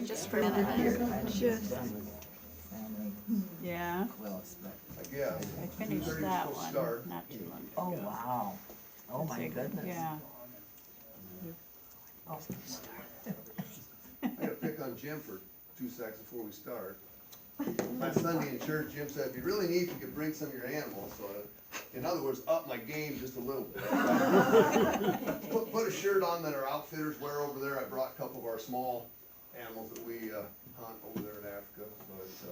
just for a minute. Just. Yeah, I guess. I finished 2:30 that was supposed to one start. not too long Oh, ago. wow. Oh, my goodness. Yeah. Oh. I gotta pick on Jim for 2 seconds before we start. Last Sunday in church, Jim said, it'd be really neat if you could bring some of your animals, so in other words, up my game just a little bit. Put a shirt on that our outfitters wear over there. I brought a couple of our small animals that we hunt over there in Africa, so it's,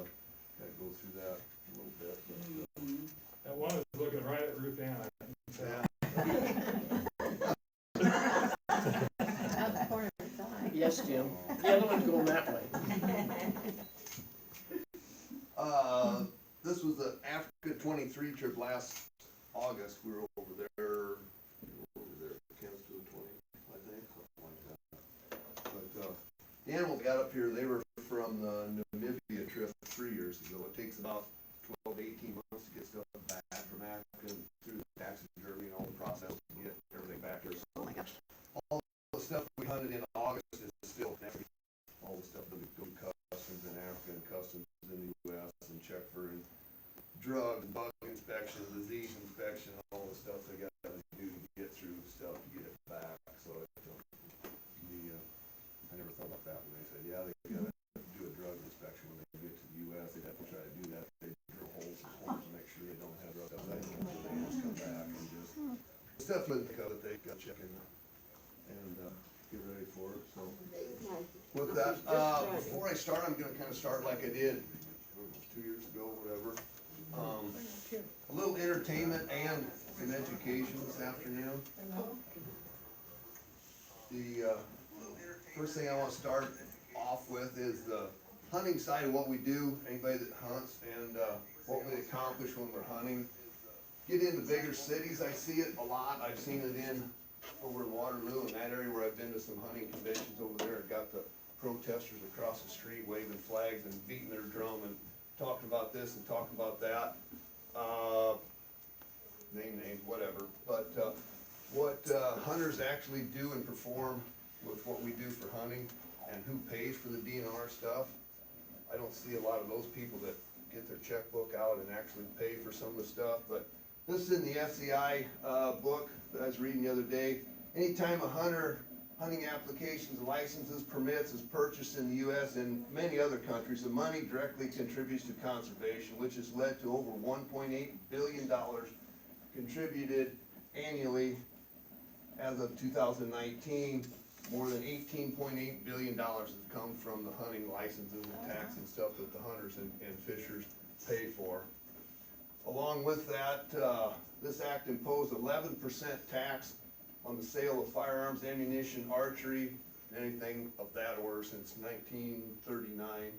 gotta go through that a little bit. That one is looking right at Ruth Ann. Yeah. Out the corner of his eye. Yes, Jim. The other one's going that way. This was the Africa 23 trip last August. We were over there, Kansas to the 20, I think, something like that. But the animals got up here, they were from the Namibia trip 3 years ago. It takes about 12 to 18 months to get stuff back from Africa and through the taxidermy and all the process to get everything back here. So, Oh my gosh. all the stuff we hunted in August is still everything. All the stuff that we go to customs in Africa and customs in the U.S. and check for drug, bug inspection, disease inspection, all the stuff they got to do to get through stuff to get it back. So I never thought about that when they said, yeah, they got to do a drug inspection when they get to the U.S. They'd have to try to do that. They drill holes in holes to make sure they don't have drugs outside when they just come back and just stuff that they got to check in and get ready for it. So with that, before I start, I'm going to kind of start like I did 2 years ago, whatever. A little entertainment and some education this afternoon. The first thing I want to start off with is the hunting side of what we do, anybody that hunts, and what we accomplish when we're hunting. Get into bigger cities, I see it a lot. I've seen it over in Waterloo, in that area where I've been to some hunting conventions over there, and got the protesters across the street waving flags and beating their drum and talking about this and talking about that. Name names, whatever. But what hunters actually do and perform with what we do for hunting and who pays for the DNR stuff, I don't see a lot of those people that get their checkbook out and actually pay for some of the stuff. But this is in the FCI book that I was reading the other day. Anytime a hunting applications, licenses, permits is purchased in the U.S. and many other countries, the money directly contributes to conservation, which has led to over $1.8 billion contributed annually as of 2019. More than $18.8 billion has come from the hunting licenses and tax and stuff that the hunters and fishers pay for. Along with that, this act imposed 11% tax on the sale of firearms, ammunition, archery, anything of that order since 1939.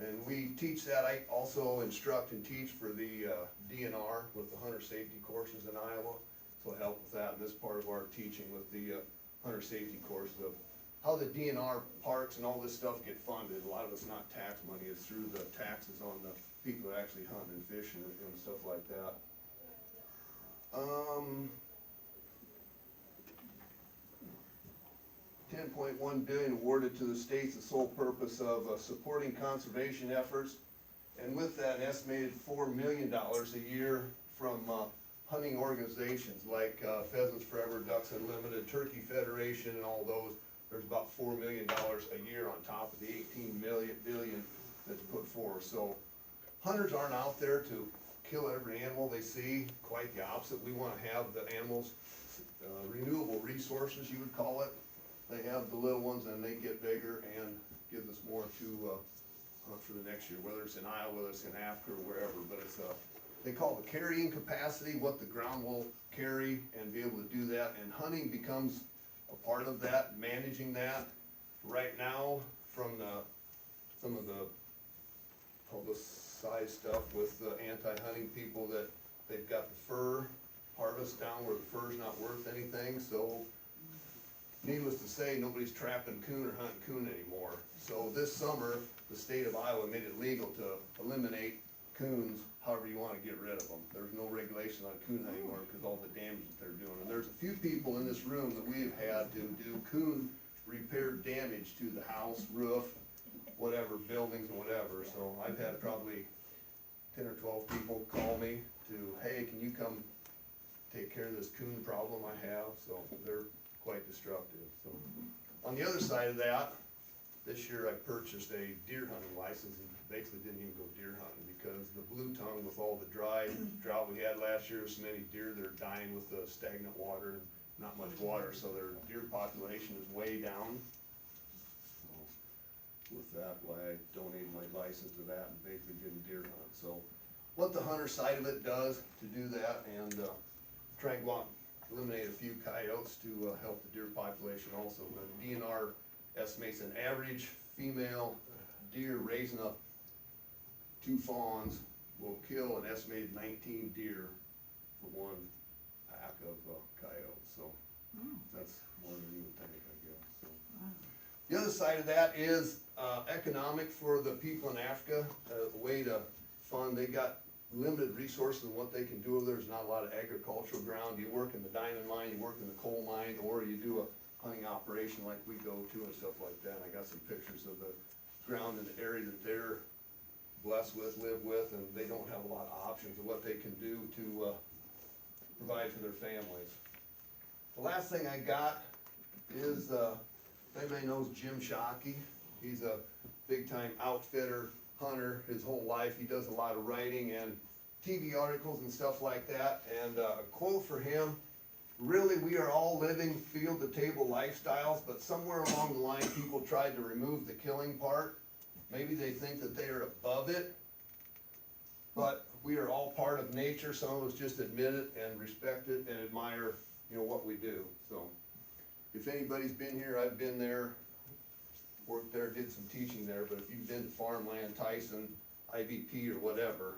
And we teach that. I also instruct and teach for the DNR with the hunter safety courses in Iowa. So I help with that in this part of our teaching with the hunter safety courses of how the DNR parks and all this stuff get funded. A lot of it's not tax money, it's through the taxes on the people that actually hunt and fish and stuff like that. $10.1 billion awarded to the states, the sole purpose of supporting conservation efforts, and with that, an estimated $4 million a year from hunting organizations like Pheasants Forever, Ducks Unlimited, Turkey Federation, and all those. There's about $4 million a year on top of the $18 billion that's put forward. So hunters aren't out there to kill every animal they see. Quite the opposite. We want to have the animals renewable resources, you would call it. They have the little ones and they get bigger and gives us more to hunt for the next year, whether it's in Iowa, whether it's in Africa or wherever. But it's they call it the carrying capacity, what the ground will carry, and be able to do that. And hunting becomes a part of that, managing that. Right now, from some of the publicized stuff with the anti-hunting people, that they've got the fur harvest down where the fur's not worth anything. So needless to say, nobody's trapping coon or hunting coon anymore. So this summer, the state of Iowa made it legal to eliminate coons however you want to get rid of them. There's no regulation on coon hunting anymore because all the damage that they're doing. And there's a few people in this room that we've had to do coon repair damage to the house, roof, whatever, buildings and whatever, so I've had probably 10 or 12 people call me to, hey, can you come take care of this coon problem I have, so they're quite destructive, so. On the other side of that, this year I purchased a deer hunting license and basically didn't even go deer hunting because the blue tongue with all the drought we had last year, so many deer that are dying with the stagnant water and not much water, so their deer population is way down. So, with that, why I donated my license to that and basically didn't deer hunt, so. What the hunter side of it does to do that and, try and go out and eliminate a few coyotes to, help the deer population also. The DNR estimates an average female deer raising up 2 fawns will kill an estimated 19 deer for 1 pack of coyotes, so that's more than you would think, I guess, so. The other side of that is economic for the people in Africa, a way to fund, they got limited resources in what they can do. There's not a lot of agricultural ground. You work in the diamond mine, you work in the coal mine, or you do a hunting operation like we go to and stuff like that. And I got some pictures of the ground in the area that they're blessed with, live with, and they don't have a lot of options of what they can do to provide for their families. The last thing I got is, everybody knows Jim Shockey. He's a big-time outfitter, hunter, his whole life. He does a lot of writing and TV articles and stuff like that. And a quote for him, really, we are all living field-to-table lifestyles, but somewhere along the line, people tried to remove the killing part. Maybe they think that they are above it, but we are all part of nature. Some of us just admit it and respect it and admire, what we do. So, if anybody's been here, I've been there, worked there, did some teaching there, but if you've been to farmland, Tyson, IVP or whatever,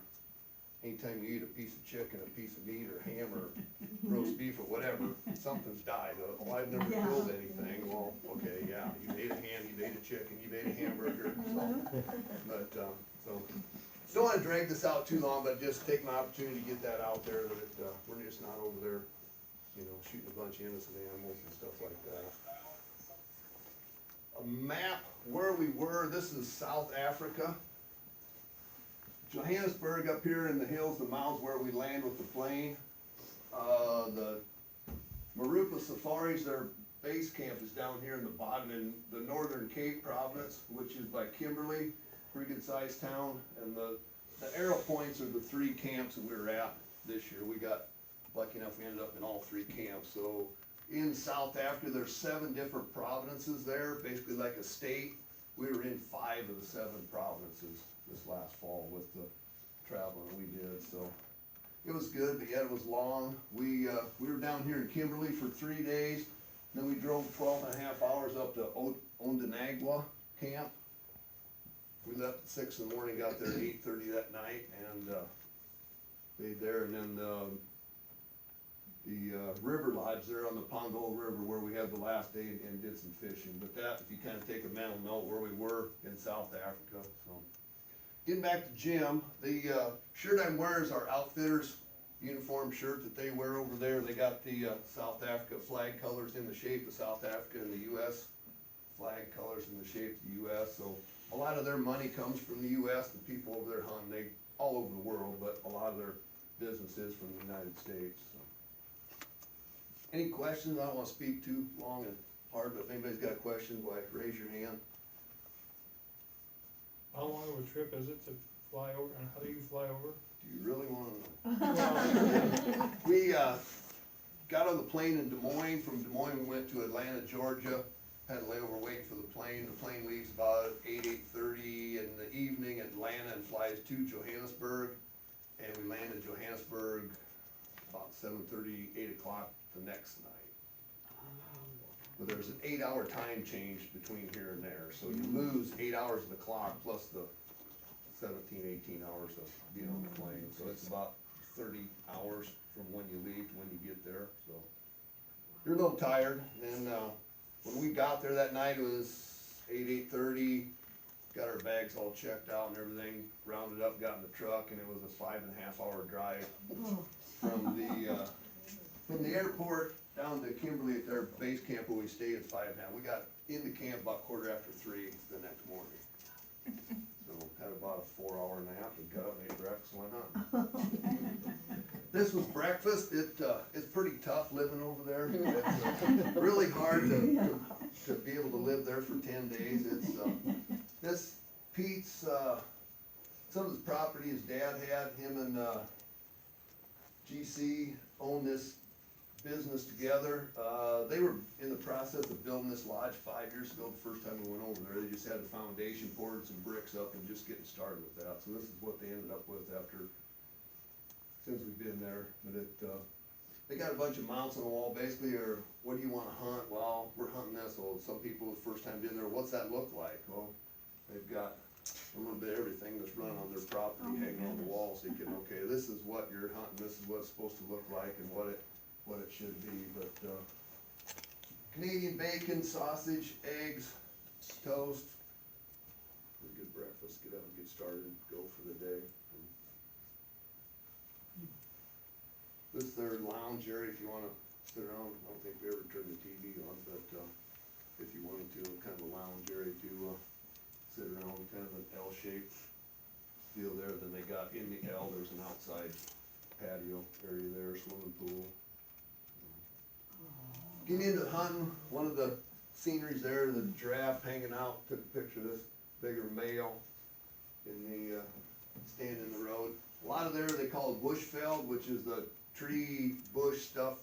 anytime you eat a piece of chicken, a piece of meat or ham or roast beef or whatever, something's died. Oh, I've never killed anything. Well, okay, yeah, you ate a ham, you ate a chicken, you ate a hamburger, so. But, don't wanna drag this out too long, but just take my opportunity to get that out there, that, we're just not over there, shooting a bunch of innocent animals and stuff like that. A map where we were, this is South Africa. Johannesburg up here in the hills, the mountains where we land with the plane. The Marupa Safaris, their base camp is down here in the bottom in the Northern Cape province, which is by Kimberley, pretty good sized town. And the arrow points are the 3 camps that we were at this year. We got lucky enough, we ended up in all 3 camps. So in South Africa, there's 7 different provinces there, basically like a state. We were in 5 of the 7 provinces this last fall with the traveling we did, so it was good, but yet it was long. We were down here in Kimberley for 3 days, then we drove 12.5 hours up to Ondanagwa camp. We left at 6 in the morning, got there at 8:30 that night, and stayed there, and then the river lodge there on the Pongo River where we had the last day and did some fishing. But that, if you kind of take a mental note where we were in South Africa, so. Getting back to Jim, the shirt I'm wearing is our outfitters uniform shirt that they wear over there. They got the South Africa flag colors in the shape of South Africa and the U.S. flag colors in the shape of the U.S. So a lot of their money comes from the U.S. The people over there hunting, they all over the world, but a lot of their business is from the United States. So. Any questions? I don't want to speak too long and hard, but if anybody's got a question, why, raise your hand. How long of a trip is it to fly over, and how do you fly over? Do you really want to know? We got on the plane in Des Moines. From Des Moines, we went to Atlanta, Georgia. Had a layover waiting for the plane. The plane leaves about 8:30 in the evening at Atlanta and flies to Johannesburg. And we land in Johannesburg about 7:30, 8 o'clock the next night. But there's an 8-hour time change between here and there. So you lose 8 hours of the clock plus the 17, 18 hours of being on the plane. So it's about 30 hours from when you leave to when you get there. So you're a little tired. And when we got there that night, it was 8:30. Got our bags all checked out and everything, rounded up, got in the truck, and it was a 5.5 hour drive from the airport down to Kimberley at their base camp where we stayed at 5.5. We got into camp about 3:15 the next morning. 4-hour nap and got up, made breakfast, went hunting. This was breakfast. It's pretty tough living over there. It's really hard to be able to live there for 10 days. It's, this Pete's, some of his property his dad had, him and, GC owned this business together. They were in the process of building this lodge 5 years ago, the first time we went over there. They just had a foundation poured, some bricks up and just getting started with that. So this is what they ended up with since we've been there. But they got a bunch of mounts on the wall basically, or what do you wanna hunt? Well, we're hunting this. Well, some people the first time been there, what's that look like? Well, they've got a little bit of everything that's run on their property hanging on the wall, so you can, okay, this is what you're hunting, this is what it's supposed to look like and what it should be. But Canadian bacon, sausage, eggs, toast, pretty good breakfast. Get up and get started, go for the day. This is their lounge area if you wanna sit around. I don't think we ever turned the TV on, but if you wanted to, kind of a lounge area to sit around, kind of an L-shaped deal there. Then they got in the L, there's an outside patio area there, swimming pool. Getting into hunting, one of the sceneries there, the giraffe hanging out. Took a picture of this bigger male in the stand in the road. A lot of there they call it bushveld, which is the tree bush stuff.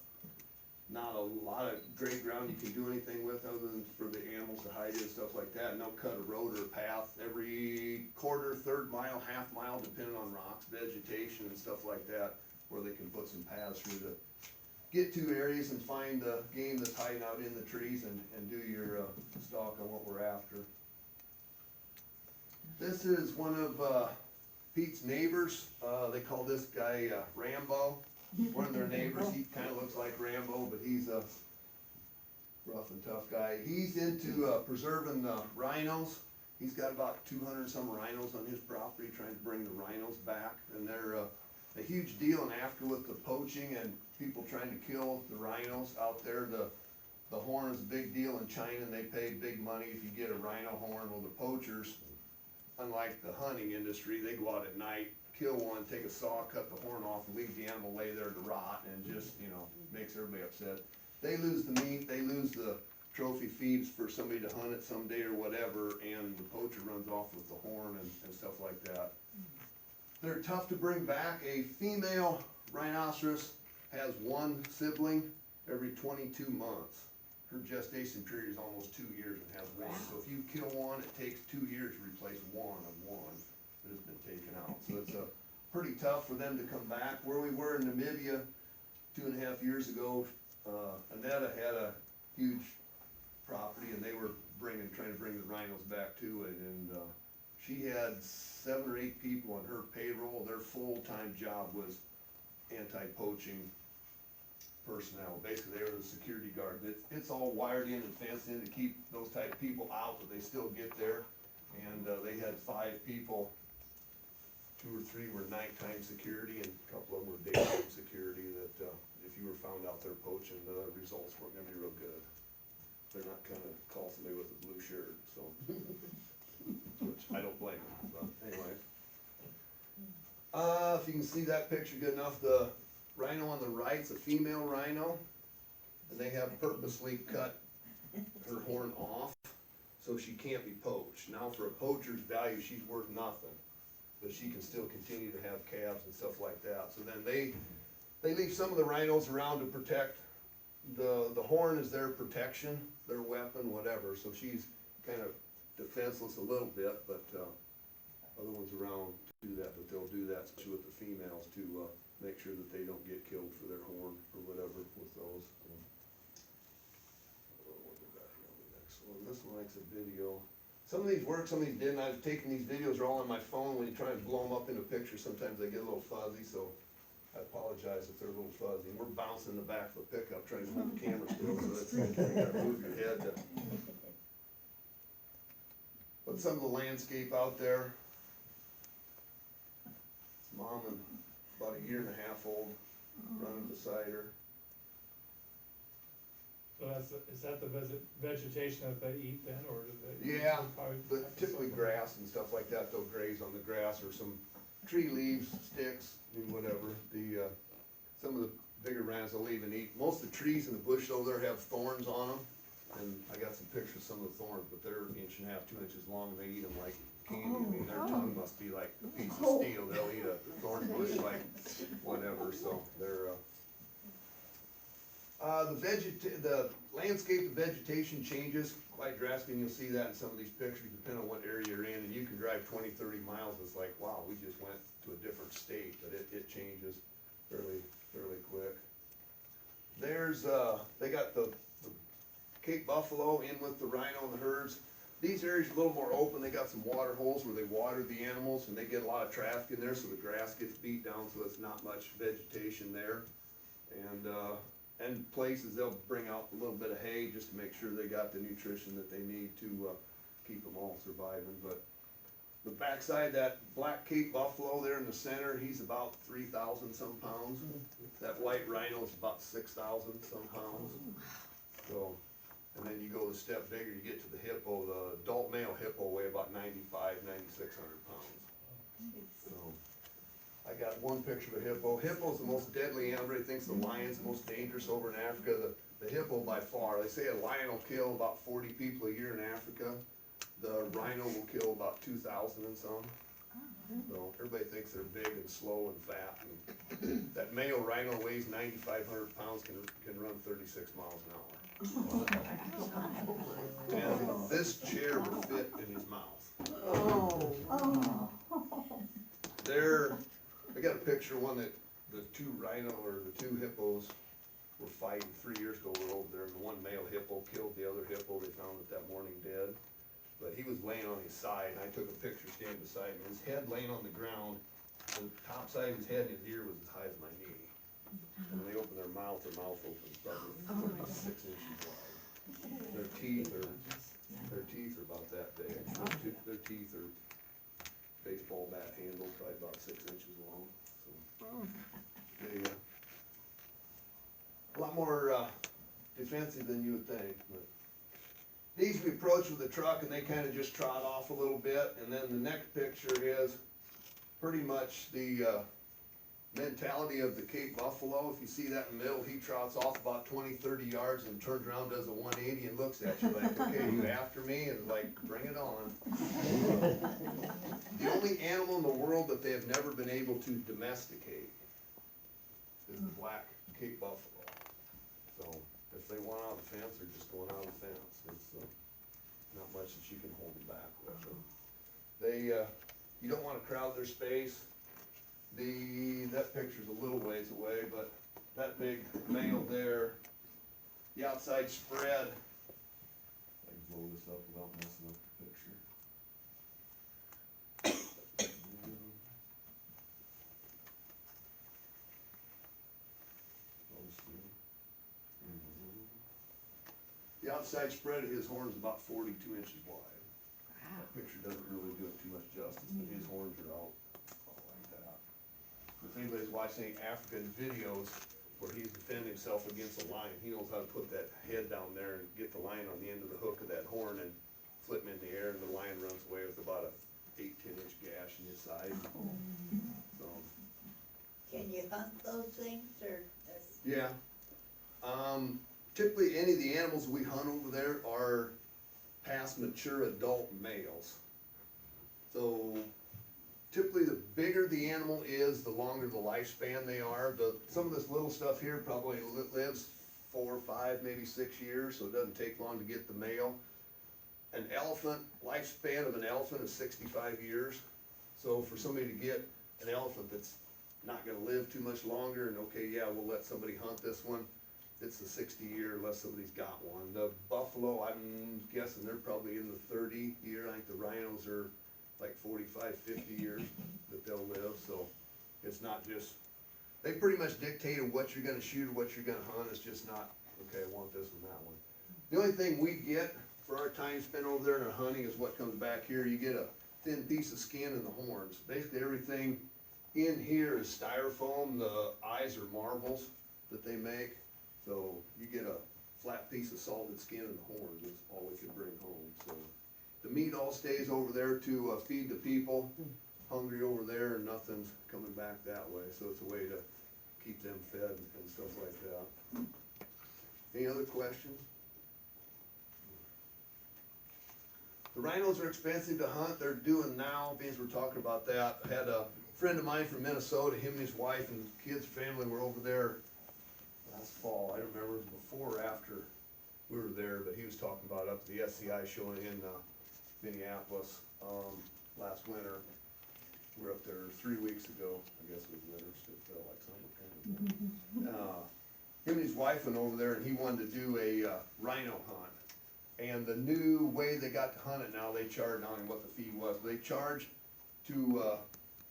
Not a lot of great ground you can do anything with other than for the animals to hide in and stuff like that. And they'll cut a road or a path every quarter, third mile, half mile, depending on rocks, vegetation and stuff like that, where they can put some paths through to get to areas and find the game that's hiding out in the trees and do your stalk on what we're after. This is one of Pete's neighbors. They call this guy Rambo. One of their neighbors, he kinda looks like Rambo, but he's a rough and tough guy. He's into preserving rhinos. He's got about 200 some rhinos on his property, trying to bring the rhinos back. And they're a huge deal in Africa with the poaching and people trying to kill the rhinos out there. The horn is a big deal in China, and they pay big money if you get a rhino horn. Well, the poachers, unlike the hunting industry, they go out at night, kill one, take a saw, cut the horn off, and leave the animal lay there to rot, and just, makes everybody upset. They lose the meat, they lose the trophy feeds for somebody to hunt it someday or whatever, and the poacher runs off with the horn and stuff like that. They're tough to bring back. A female rhinoceros has one sibling every 22 months. Her gestation period is almost 2 years and has one. So if you kill one, it takes 2 years to replace one that has been taken out. So it's pretty tough for them to come back. Where we were in Namibia 2.5 years ago, Annetta had a huge property and they were trying to bring the rhinos back to it. And she had 7 or 8 people on her payroll. Their full-time job was anti-poaching personnel. Basically, they were the security guard. It's all wired in and fenced in to keep those type of people out, but they still get there. And they had 5 people. 2 or 3 were nighttime security, and a couple of them were daytime security. That if you were found out there poaching, the results weren't going to be real good. They're not gonna call somebody with a blue shirt, so which I don't blame them. But anyway, if you can see that picture good enough, the rhino on the right's a female rhino, and they have purposely cut her horn off so she can't be poached. Now, for a poacher's value, she's worth nothing, but she can still continue to have calves and stuff like that. So then they leave some of the rhinos around to protect. The horn is their protection, their weapon, whatever. So she's kind of defenseless a little bit, but other ones around do that. But they'll do that, especially with the females, to make sure that they don't get killed for their horn or whatever with those. What we got here on the next one? This one likes a video. Some of these work, some of these didn't. I've taken these videos, are all on my phone. When you try to blow them up into pictures, sometimes they get a little fuzzy, so I apologize if they're a little fuzzy. We're bouncing the back of the pickup trying to hold the camera still, so that's, you gotta move your head to. But some of the landscape out there. Mom and about 1.5 years old, running beside her. So is that the vegetation that they eat then, or do they? Yeah, probably- but typically grass and stuff like that, they'll graze on the grass or some tree leaves, sticks, and whatever. Some of the bigger rams will even eat. Most of the trees in the bush over there have thorns on them. And I got some pictures of some of the thorns, but they're an inch and a half, 2 inches long, and they eat them like candy. I mean, their tongue must be like a piece of steel. They'll eat a thorn bush like whatever, so they're, the landscape of vegetation changes quite drastically, and you'll see that in some of these pictures, depending on what area you're in, and you can drive 20, 30 miles, it's like, wow, we just went to a different state, but it changes fairly quick. There's, they got the Cape buffalo in with the rhino and the herds. These areas are a little more open, they got some water holes where they water the animals, and they get a lot of traffic in there, so the grass gets beat down, so it's not much vegetation there. And places they'll bring out a little bit of hay just to make sure they got the nutrition that they need to keep them all surviving. But the backside, that black Cape buffalo there in the center, he's about 3,000 some pounds. That white rhino is about 6,000 some pounds. So, and then you go a step bigger, you get to the hippo. The adult male hippo weigh about 9,600 pounds. So, I got one picture of a hippo. Hippo's the most deadly animal. Everybody thinks the lion's the most dangerous over in Africa. The hippo by far. They say a lion will kill about 40 people a year in Africa. The rhino will kill about 2,000 and some. So everybody thinks they're big and slow and fat. And that male rhino weighs 9,500 pounds, can run 36 miles an hour. And this chair would fit in his mouth. I got a picture of one that the two rhino or the two hippos were fighting 3 years ago. We're over there, and the one male hippo killed the other hippo. They found it that morning dead. But he was laying on his side, and I took a picture standing beside him. His head laying on the ground, the top side of his head and his ear was as high as my knee. And when they open their mouth opens probably 6 inches wide. Their teeth are about that big. Their teeth are baseball bat handle, probably about 6 inches long. So they, a lot more defensive than you would think. But these we approach with a truck, and they kind of just trot off a little bit. And then the next picture is pretty much the mentality of the Cape buffalo. If you see that in the middle, he trots off about 20, 30 yards and turns around, does a 180 and looks at you like, okay, you after me? And like, bring it on. The only animal in the world that they have never been able to domesticate is the black Cape buffalo. So if they want out of the fence, they're just going out of the fence. It's not much that you can hold them back with. They, you don't want to crowd their space. That picture's a little ways away, but that big male there, the outside spread, I can blow this up without messing up the picture. The outside spread of his horn is about 42 inches wide. That picture doesn't really do it too much justice, but his horns are out like that. If anybody's watching African videos where he's defending himself against a lion, he knows how to put that head down there and get the lion on the end of the hook of that horn and flip him in the air, and the lion runs away with about a 8-10 inch gash in his side. So, Can you hunt those things, or? yeah. Typically, any of the animals we hunt over there are past mature adult males. So typically, the bigger the animal is, the longer the lifespan they are. Some of this little stuff here probably lives 4, 5, maybe 6 years, so it doesn't take long to get the male. An elephant, lifespan of an elephant is 65 years. So for somebody to get an elephant that's not gonna live too much longer, and okay, yeah, we'll let somebody hunt this one, it's a 60-year unless somebody's got one. The buffalo, I'm guessing they're probably in the 30 year. I think the rhinos are like 45, 50 years that they'll live. So it's not just, they pretty much dictated what you're gonna shoot or what you're gonna hunt. It's just not, okay, I want this and that one. The only thing we get for our time spent over there in our hunting is what comes back here. You get a thin piece of skin and the horns. Basically everything in here is styrofoam. The eyes are marbles that they make. So you get a flat piece of salted skin and the horns is all we could bring home, so. The meat all stays over there to, feed the people, hungry over there, and nothing's coming back that way, so it's a way to keep them fed and stuff like that. Any other questions? The rhinos are expensive to hunt, they're doing now, because we're talking about that. I had a friend of mine from Minnesota, him and his wife and kids, family were over there last fall. I don't remember if it was before or after we were there, but he was talking about up at the SCI show in Minneapolis last winter. We were up there 3 weeks ago, I guess it was winter, still felt like summer kind of. Him and his wife went over there and he wanted to do a rhino hunt. And the new way they got to hunt it now, they charge, I don't know what the fee was, but they charge to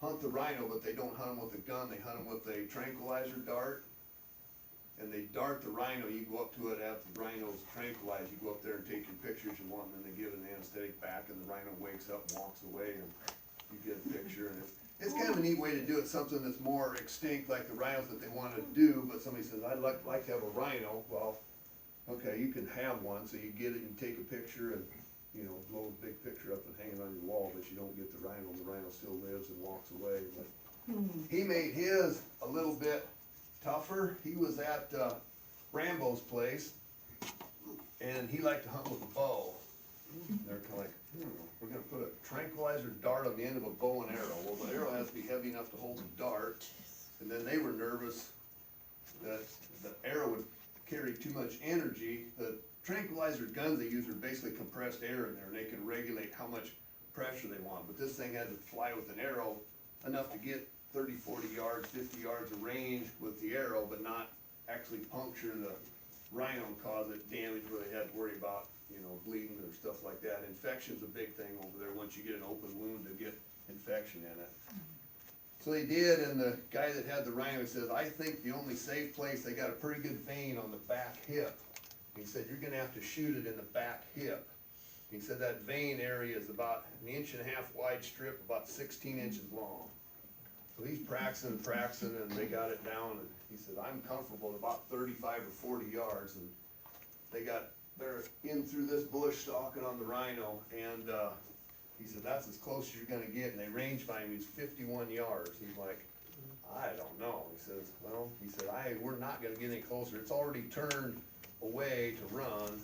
hunt the rhino, but they don't hunt them with a gun, they hunt them with a tranquilizer dart. And they dart the rhino, you go up to it after the rhino's tranquilized, you go up there and take your pictures you want, and then they give it an anesthetic back, and the rhino wakes up and walks away, and you get a picture, and it's kind of a neat way to do it, something that's more extinct, like the rhinos that they want to do, but somebody says, I'd like to have a rhino, well, okay, you can have one, so you get it, and take a picture, and, you know, blow a big picture up and hang it on your wall, but you don't get the rhino still lives and walks away, but he made his a little bit tougher. He was at Rambo's place, and he liked to hunt with a bow. They're kind of like, we're gonna put a tranquilizer dart on the end of a bow and arrow. Well, the arrow has to be heavy enough to hold the dart, and then they were nervous that the arrow would carry too much energy. The tranquilizer guns they use are basically compressed air in there, and they can regulate how much pressure they want. But this thing had to fly with an arrow enough to get 30, 40 yards, 50 yards of range with the arrow, but not actually puncture the rhino and cause it damage where they had to worry about, you know, bleeding or stuff like that. Infection's a big thing over there. Once you get an open wound, to get infection in it. So they did, and the guy that had the rhino says, I think the only safe place, they got a pretty good vein on the back hip. He said, you're gonna have to shoot it in the back hip. He said that vein area is about 1.5 inches wide strip, about 16 inches long. So he's practicing, and they got it down, and he said, I'm comfortable at about 35 or 40 yards, and they're in through this bush stalking on the rhino, and he said, that's as close as you're gonna get, and they range find him, he's 51 yards. He's like, I don't know. He says, well, we're not gonna get any closer. It's already turned away to run,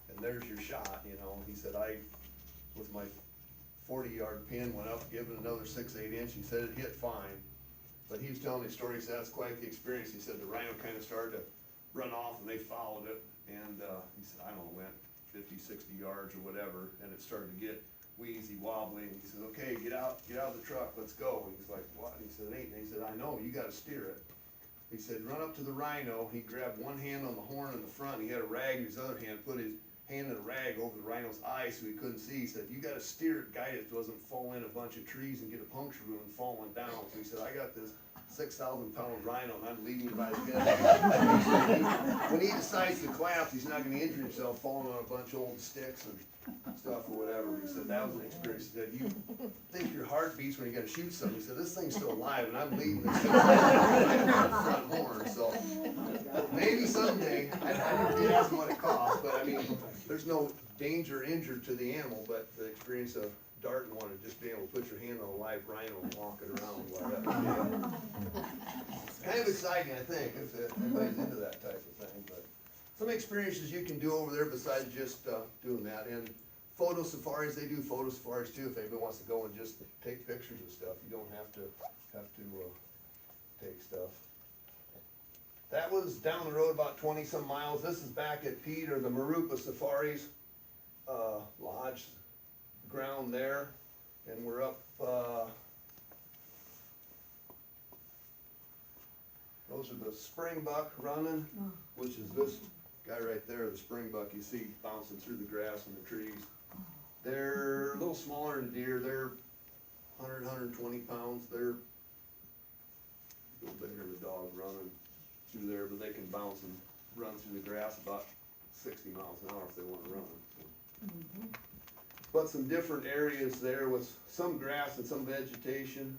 and there's your shot, you know. He said, with my 40-yard pin, went up, give it another 6-8 inch. He said it hit fine, but he was telling his story. He said that's quite the experience. He said the rhino kind of started to run off, and they followed it, and he said, I don't know, went 50, 60 yards or whatever, and it started to get wheezy, wobbly, and he said, okay, get out of the truck, let's go. And he's like, what? And he said, ain't. And he said, I know, you gotta steer it. He said, run up to the rhino. He grabbed one hand on the horn in the front, he had a rag in his other hand, put his hand in a rag over the rhino's eyes so he couldn't see. He said, you gotta steer it, guide it, doesn't fall in a bunch of trees and get a puncture wound falling down. So he said, I got this 6,000-pound rhino, and I'm leading him by the head. When he decides to collapse, he's not gonna injure himself falling on a bunch of old sticks and stuff or whatever. He said, that was an experience. He said, you think your heart beats when you gotta shoot something. He said, this thing's still alive, and I'm leading this thing right on the front horn, so maybe someday, I never did ask him what it cost, but I mean, there's no danger injured to the animal, but the experience of darting one and just being able to put your hand on a live rhino and walk it around while that was kind of exciting, I think, if anybody's into that type of thing. But some experiences you can do over there besides just doing that. And photo safaris, they do photo safaris too. If anybody wants to go and just take pictures of stuff, you don't have to take stuff. That was down the road about 20 some miles. This is back at Pete, or the Marupa Safaris lodge ground there, and we're up those are the springbuck running, which is this guy right there, the springbuck you see bouncing through the grass and the trees. They're a little smaller than deer. They're 100, 120 pounds. They're a little bigger than a dog running through there, but they can bounce and run through the grass about 60 miles an hour if they want to run. So. But some different areas there with some grass and some vegetation.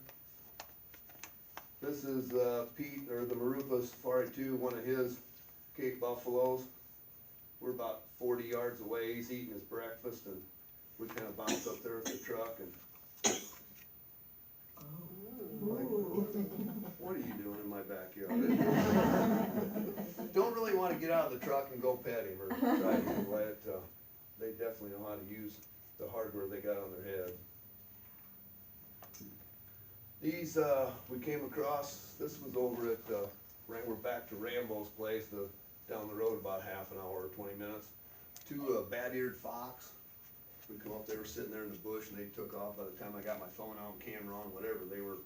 This is Pete, or the Marupa Safari 2, one of his Cape buffaloes. we're about 40 yards away, he's eating his breakfast, and we kinda bounce up there with the truck and, what are you doing in my backyard? Don't really wanna get out of the truck and go pet him or try to let it, they definitely know how to use the hardware they got on their head. These, we came across, this was over at, we're back to Rambo's place, down the road about half an hour or 20 minutes. Two, bad-eared fox. We come up, they were sitting there in the bush and they took off. By the time I got my phone out and camera on, whatever, they were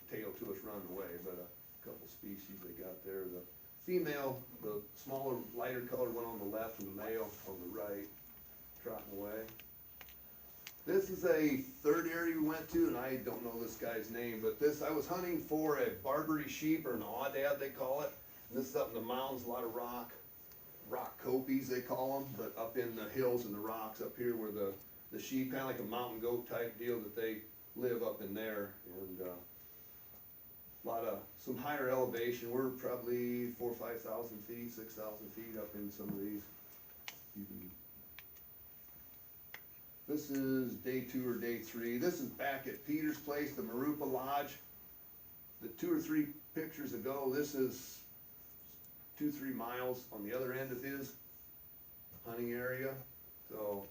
tail to us running away, but a couple species they got there. The female, the smaller, lighter colored one on the left and the male on the right, trotting away. This is a third area we went to, and I don't know this guy's name, but I was hunting for a Barbary sheep, or an aoudad they call it. And this is up in the mountains, a lot of rock copies they call them, but up in the hills and the rocks up here where the sheep, kinda like a mountain goat type deal, that they live up in there. And, some higher elevation. We're probably 4,000 or 5,000 feet, 6,000 feet up in some of these. This is day 2 or day 3. This is back at Peter's place, the Marupa Lodge. The 2 or 3 pictures ago, this is 2-3 miles on the other end of his hunting area. So,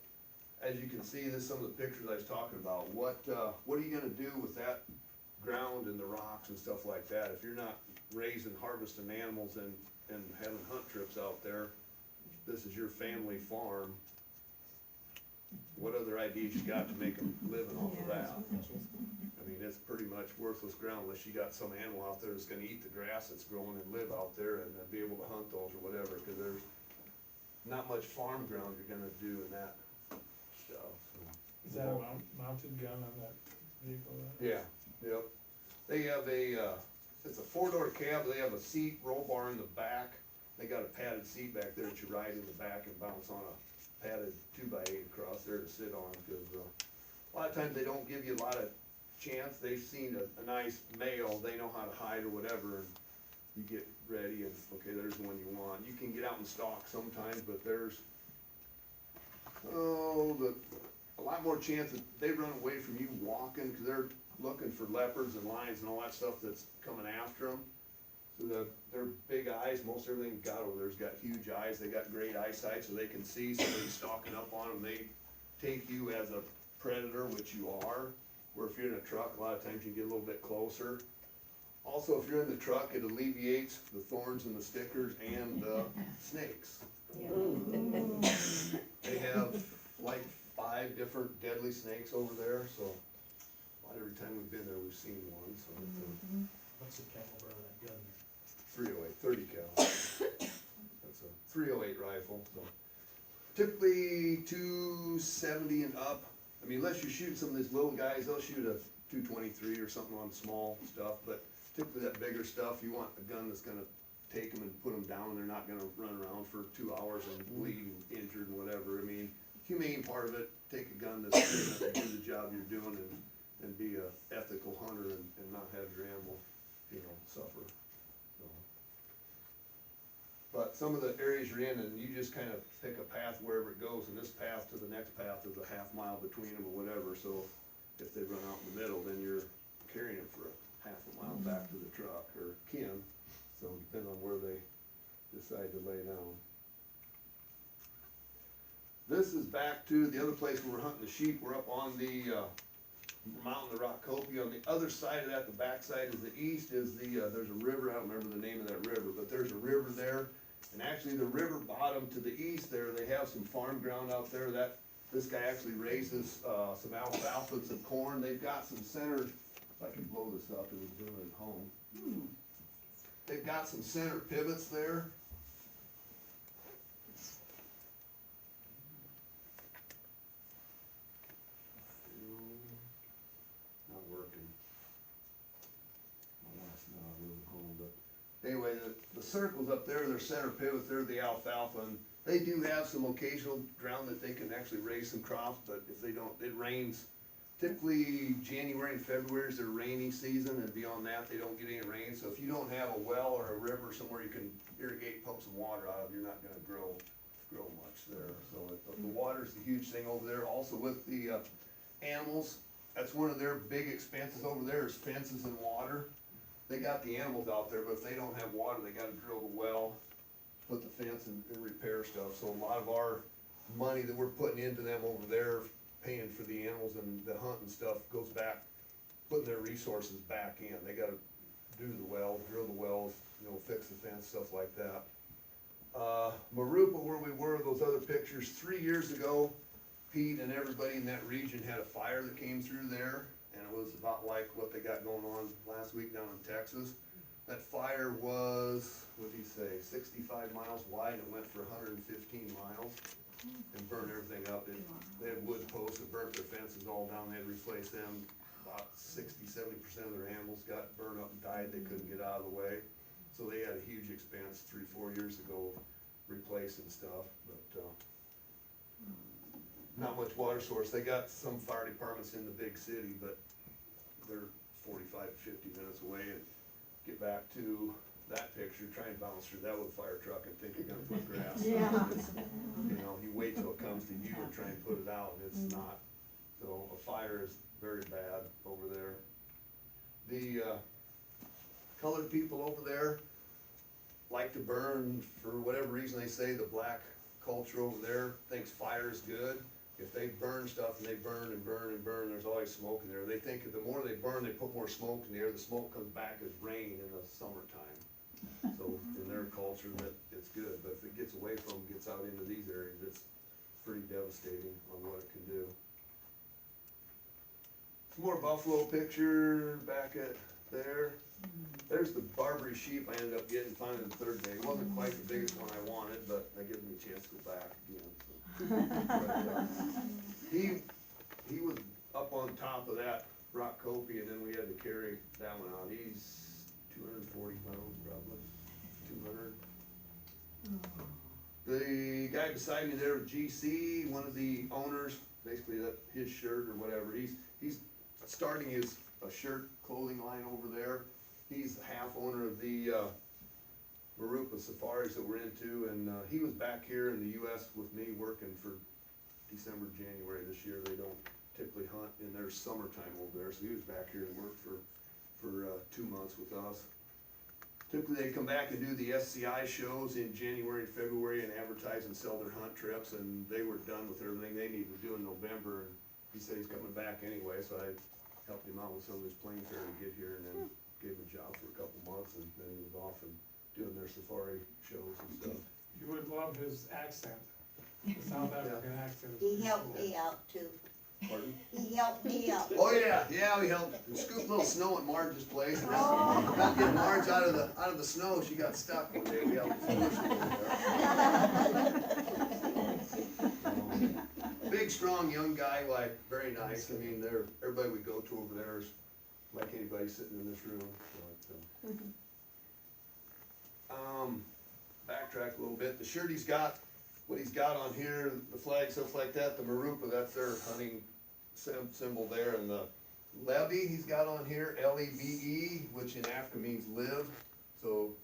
as you can see, this is some of the pictures I was talking about. What are you gonna do with that ground and the rocks and stuff like that if you're not raising, harvesting animals and having hunt trips out there? This is your family farm. What other ideas you got to make them living off of that? I mean, it's pretty much worthless ground unless you got some animal out there that's gonna eat the grass that's growing and live out there and be able to hunt those or whatever, cause there's not much farm ground you're gonna do in that stuff. Is that a mounted gun on that vehicle then? Yeah, yep. They have it's a 4-door cab, they have a seat, roll bar in the back. They got a padded seat back there that you ride in the back and bounce on a padded 2x8 across there to sit on, cause a lot of times they don't give you a lot of chance. They've seen a nice male, they know how to hide or whatever, and you get ready and, okay, there's the one you want. You can get out and stalk sometimes, but there's, a lot more chance that they run away from you walking, cause they're looking for leopards and lions and all that stuff that's coming after them. So their big eyes, most everything got over there's got huge eyes, they got great eyesight, so they can see somebody stalking up on them. They take you as a predator, which you are, where if you're in a truck, a lot of times you get a little bit closer. Also, if you're in the truck, it alleviates the thorns and the stickers and the snakes. They have like 5 different deadly snakes over there, so about every time we've been there, we've seen one, so. What's the caliber of that gun? 308, 30 cal. That's a 308 rifle, so. Typically 270 and up. I mean, unless you're shooting some of these little guys, they'll shoot a 223 or something on small stuff, but typically that bigger stuff, you want a gun that's gonna take them and put them down. They're not gonna run around for 2 hours and bleed and injured and whatever. I mean, humane part of it, take a gun that's gonna do the job you're doing and be a ethical hunter and not have your animal, suffer. So. But some of the areas you're in, and you just kind of pick a path wherever it goes, and this path to the next path is a half mile between them or whatever, so if they run out in the middle, then you're carrying them for a half a mile back to the truck, or kin, so depending on where they decide to lay down. This is back to the other place where we're hunting the sheep. We're up on the mountain, the Rock Copy. On the other side of that, the back side is the east, is there's a river. I don't remember the name of that river, but there's a river there. And actually the river bottom to the east there, they have some farm ground out there that this guy actually raises some alfalfa and some corn. They've got some center, if I can blow this up, it was doing it at home. They've got some center pivots there. Not working. My wife's not really home, but anyway, the circles up there, they're center pivots, they're the alfalfa, and they do have some occasional ground that they can actually raise some crops, but if they don't, it rains. Typically, January and February is their rainy season, and beyond that, they don't get any rain. So if you don't have a well or a river somewhere you can irrigate, pump some water out of, you're not gonna grow grow much there. So the water's the huge thing over there. Also with the animals, that's one of their big expenses over there is fences and water. They got the animals out there, but if they don't have water, they gotta drill the well, put the fence and repair stuff. So a lot of our money that we're putting into them over there, paying for the animals and the hunt and stuff, goes back, putting their resources back in. They gotta do the well, drill the wells, fix the fence, stuff like that. Marupa, where we were, those other pictures, 3 years ago, Pete and everybody in that region had a fire that came through there, and it was about like what they got going on last week down in Texas. That fire was, what did he say, 65 miles wide, and it went for 115 miles, and burned everything up. They had wood posts that burnt their fences all down, they had to replace them. About 60–70% of their animals got burned up and died, they couldn't get out of the way. So they had a huge expense 3–4 years ago replacing stuff, but not much water source. They got some fire departments in the big city, but they're 45–50 minutes away. And get back to that picture, try and bounce through that with a fire truck and think you're gonna put grass. Yeah. You wait till it comes to you and try and put it out, and it's not. So a fire is very bad over there. The colored people over there like to burn, for whatever reason they say, the black culture over there thinks fire is good. If they burn stuff and they burn and burn and burn, there's always smoke in there. They think if the more they burn, they put more smoke in the air, the smoke comes back as rain in the summertime. So in their culture, that it's good, but if it gets away from them, gets out into these areas, it's pretty devastating on what it can do. Some more buffalo picture back at there. There's the Barbary sheep I ended up getting finally the third day. It wasn't quite the biggest one I wanted, but that gives me a chance to go back again. So. He was up on top of that rock copy, and then we had to carry that one out. He's 240 pounds probably, 200. The guy beside me there with GC, one of the owners, basically his shirt or whatever, he's starting a shirt clothing line over there. He's the half owner of the Marupa safaris that we're into, and he was back here in the US with me working for December, January this year. They don't typically hunt in their summertime over there, so he was back here and worked for 2 months with us. Typically they come back and do the SCI shows in January and February and advertise and sell their hunt trips, and they were done with everything they needed to do in November, and he said he's coming back anyway, so I helped him out with some of his plane fare to get here, and then gave him a job for a couple months, and then he was off and doing their safari shows and stuff. You would love his accent, the South African accent. is He pretty helped cool. me out too. Pardon? He helped me out. Oh yeah, we helped scoop a little snow at Marge's place, and not getting Marge out of the snow, she got stuck one day, we helped push her over there. Big, strong, young guy, like, very nice. I mean, everybody we go to over there is like anybody sitting in this room. Backtrack a little bit. The shirt he's got, what he's got on here, the flag, stuff like that, the Marupa, that's their hunting symbol there, and the levy he's got on here, L-E-V-E, which in Africa means live. So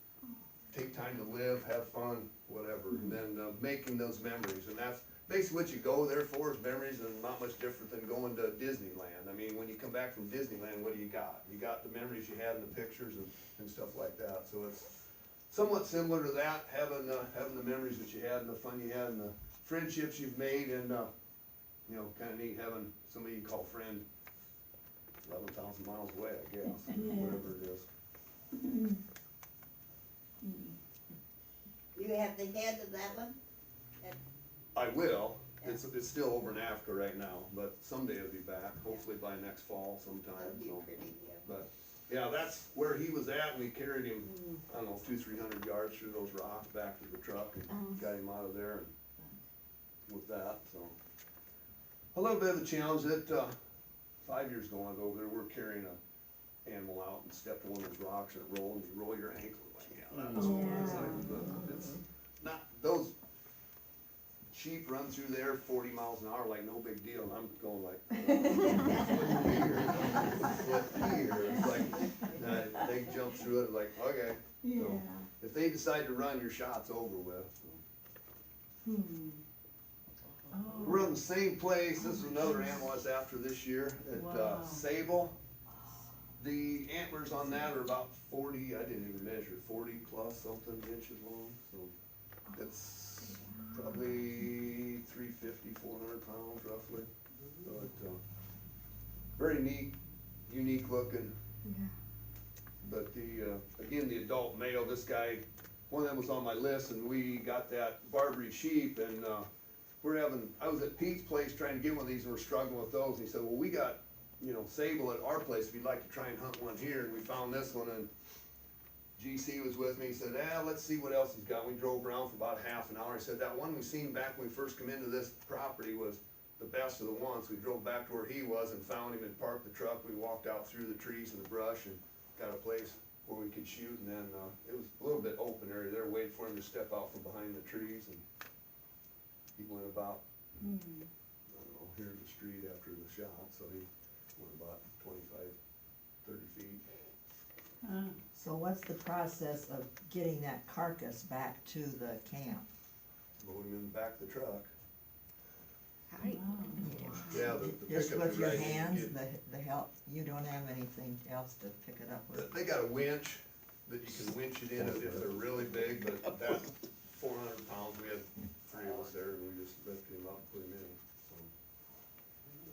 take time to live, have fun, whatever, and then making those memories, and that's basically what you go there for, is memories, and not much different than going to Disneyland. I mean, when you come back from Disneyland, what do you got? You got the memories you had in the pictures and stuff like that. So it's somewhat similar to that, having the memories that you had and the fun you had and the friendships you've made, and kind of neat having somebody you call friend 11,000 miles away, I guess, whatever it is. You have the head of that one? I will. It's still over in Africa right now, but someday it'll be back, hopefully by next fall sometime. That'd be So. pretty, yeah. But, yeah, that's where he was at, and we carried him, I don't know, 200–300 yards through those rocks back to the truck and got him out of there and with that, so. A little bit of a challenge that, 5 years ago, I was over there, we're carrying a animal out and stepped on one of those rocks and it rolled, and you roll your ankle, like, yeah, that was fun. It's like, but it's not, those sheep run through there 40 miles an hour like no big deal, and I'm going like, foot here, it's like, they jump through it like, okay. So, if they decide to run, your shot's over with. So. We're on the same place, this is another animal that's after this year, at, Wow. Sable. The antlers on that are about 40, I didn't even measure, 40 plus something inches long, so it's probably 350, 400 pounds roughly. But, very neat, unique looking. But again, the adult male, this guy, one of them was on my list, and we got that Barbary sheep, and, I was at Pete's place trying to get one of these, and we're struggling with those, and he said, well, we got, Sable at our place, if you'd like to try and hunt one here, and we found this one, and GC was with me, he said, let's see what else he's got. We drove around for about half an hour, he said, that one we seen back when we first come into this property was the best of the ones. We drove back to where he was and found him and parked the truck, we walked out through the trees and the brush, and got a place where we could shoot, and then, it was a little bit open area there, waiting for him to step out from behind the trees, and he went about, I don't know, here in the street after the shot, so he went about 25, 30 feet. So what's the process of getting that carcass back to the camp? Load him in the back of the truck. Hi. Yeah, the Just pickup with is your right. hands, the help, you don't have anything else to pick it up with? They got a winch that you can winch it in if they're really big, but that 400 pounds, we had 3 of us there, and we just lifted him up and put him in, so.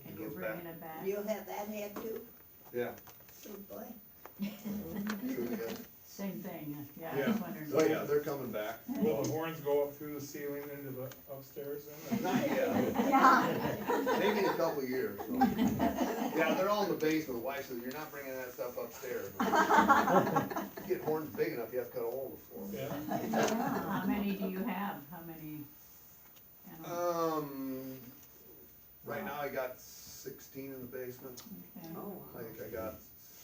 And He you're goes back. bringing it back? You have that head too? Yeah. Good boy. Sure, yeah. Same thing, yeah, I Yeah. was wondering. Oh, yeah, they're coming back. Will the horns go up through the ceiling into the upstairs then? Not yet. Yeah. Maybe in a couple of years, so. Yeah, they're all in the basement, the wife says, you're not bringing that stuff upstairs. You get horns big enough, you have to cut a hole in the floor. Yeah. How many do you have? How many animals? Right now I got 16 in the basement. Okay. Oh, I think I got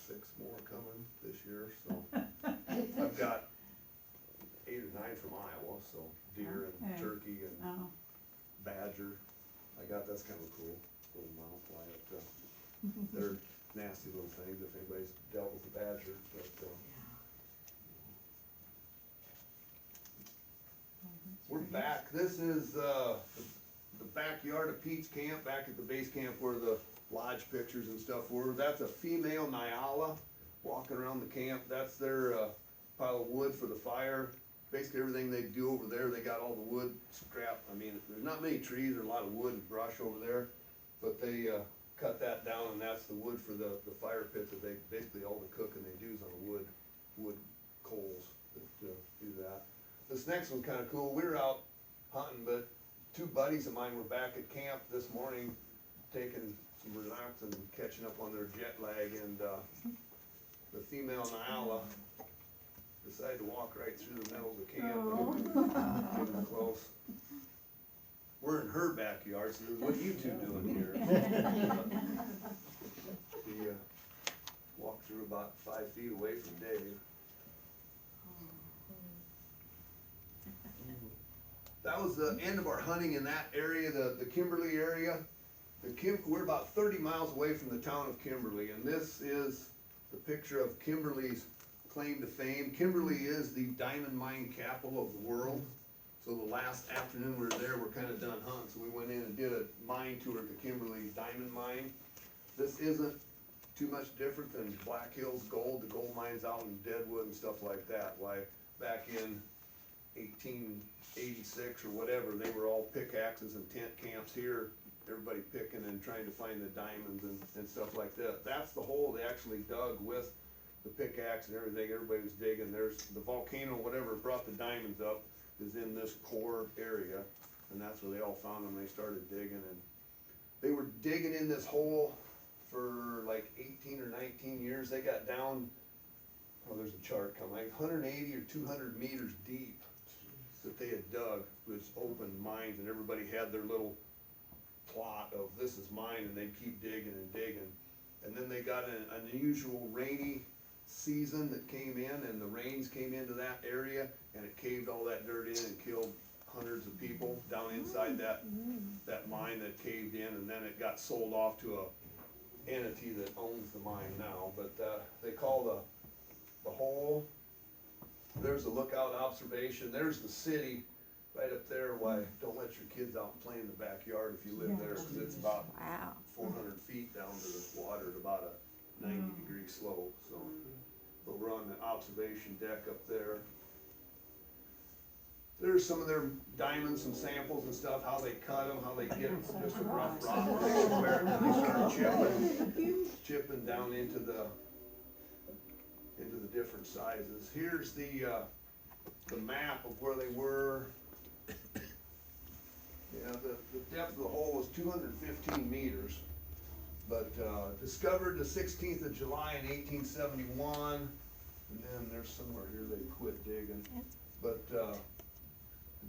6 more coming this year, so. I've got 8 or 9 from Iowa, so deer and Okay. turkey and Oh, badger. That's kind of cool, little mountain quiet. They're nasty little things if anybody's dealt with a badger, but, we're back. This is, the backyard of Pete's camp, back at the base camp where the lodge pictures and stuff were. That's a female Nyala walking around the camp. That's their, pile of wood for the fire. Basically everything they do over there, they got all the wood scrap. I mean, there's not many trees, there's a lot of wood and brush over there, but they, cut that down, and that's the wood for the fire pit that they, basically all the cooking they do is on wood coals that, do that. This next one's kinda cool. We were out hunting, but 2 buddies of mine were back at camp this morning, taking some relax and catching up on their jet lag, and, the female Nyala decided to walk right through the middle of the camp and get close. We're in her backyard, so what are you two doing here? He, walked through about 5 feet away from Dave. That was the end of our hunting in that area, the Kimberly area. We're about 30 miles away from the town of Kimberly, and this is the picture of Kimberly's claim to fame. Kimberly is the diamond mine capital of the world. So the last afternoon we were there, we're kinda done hunting, so we went in and did a mine tour at the Kimberly diamond mine. This isn't too much different than Black Hills Gold, the gold mines out in Deadwood and stuff like that. Why, back in 1886 or whatever, they were all pickaxes and tent camps here, everybody picking and trying to find the diamonds and stuff like that. That's the hole they actually dug with the pickaxe and everything, everybody was digging. There's the volcano, whatever brought the diamonds up, is in this core area, and that's where they all found them. They started digging, and they were digging in this hole for like 18 or 19 years. They got down, oh, there's a chart coming, like 180 or 200 meters deep that they had dug, was open mines, and everybody had their little plot of this is mine, and they'd keep digging and digging. And then they got an unusual rainy season that came in, and the rains came into that area, and it caved all that dirt in and killed hundreds of people down inside that mine that caved in, and then it got sold off to a entity that owns the mine now. But they call the hole, there's a lookout observation, there's the city, right up there, why, don't let your kids out and play in the backyard if you live there, cause it's about Wow. 400 feet down to the water at about a 90-degree slope, so. But we're on the observation deck up there. There's some of their diamonds, some samples and stuff, how they cut them, how they get just a rough rock where they start chipping down into the different sizes. Here's the map of where they were. Yeah, the depth of the hole was 215 meters, but discovered the 16th of July in 1871, and then there's somewhere here they quit digging. But the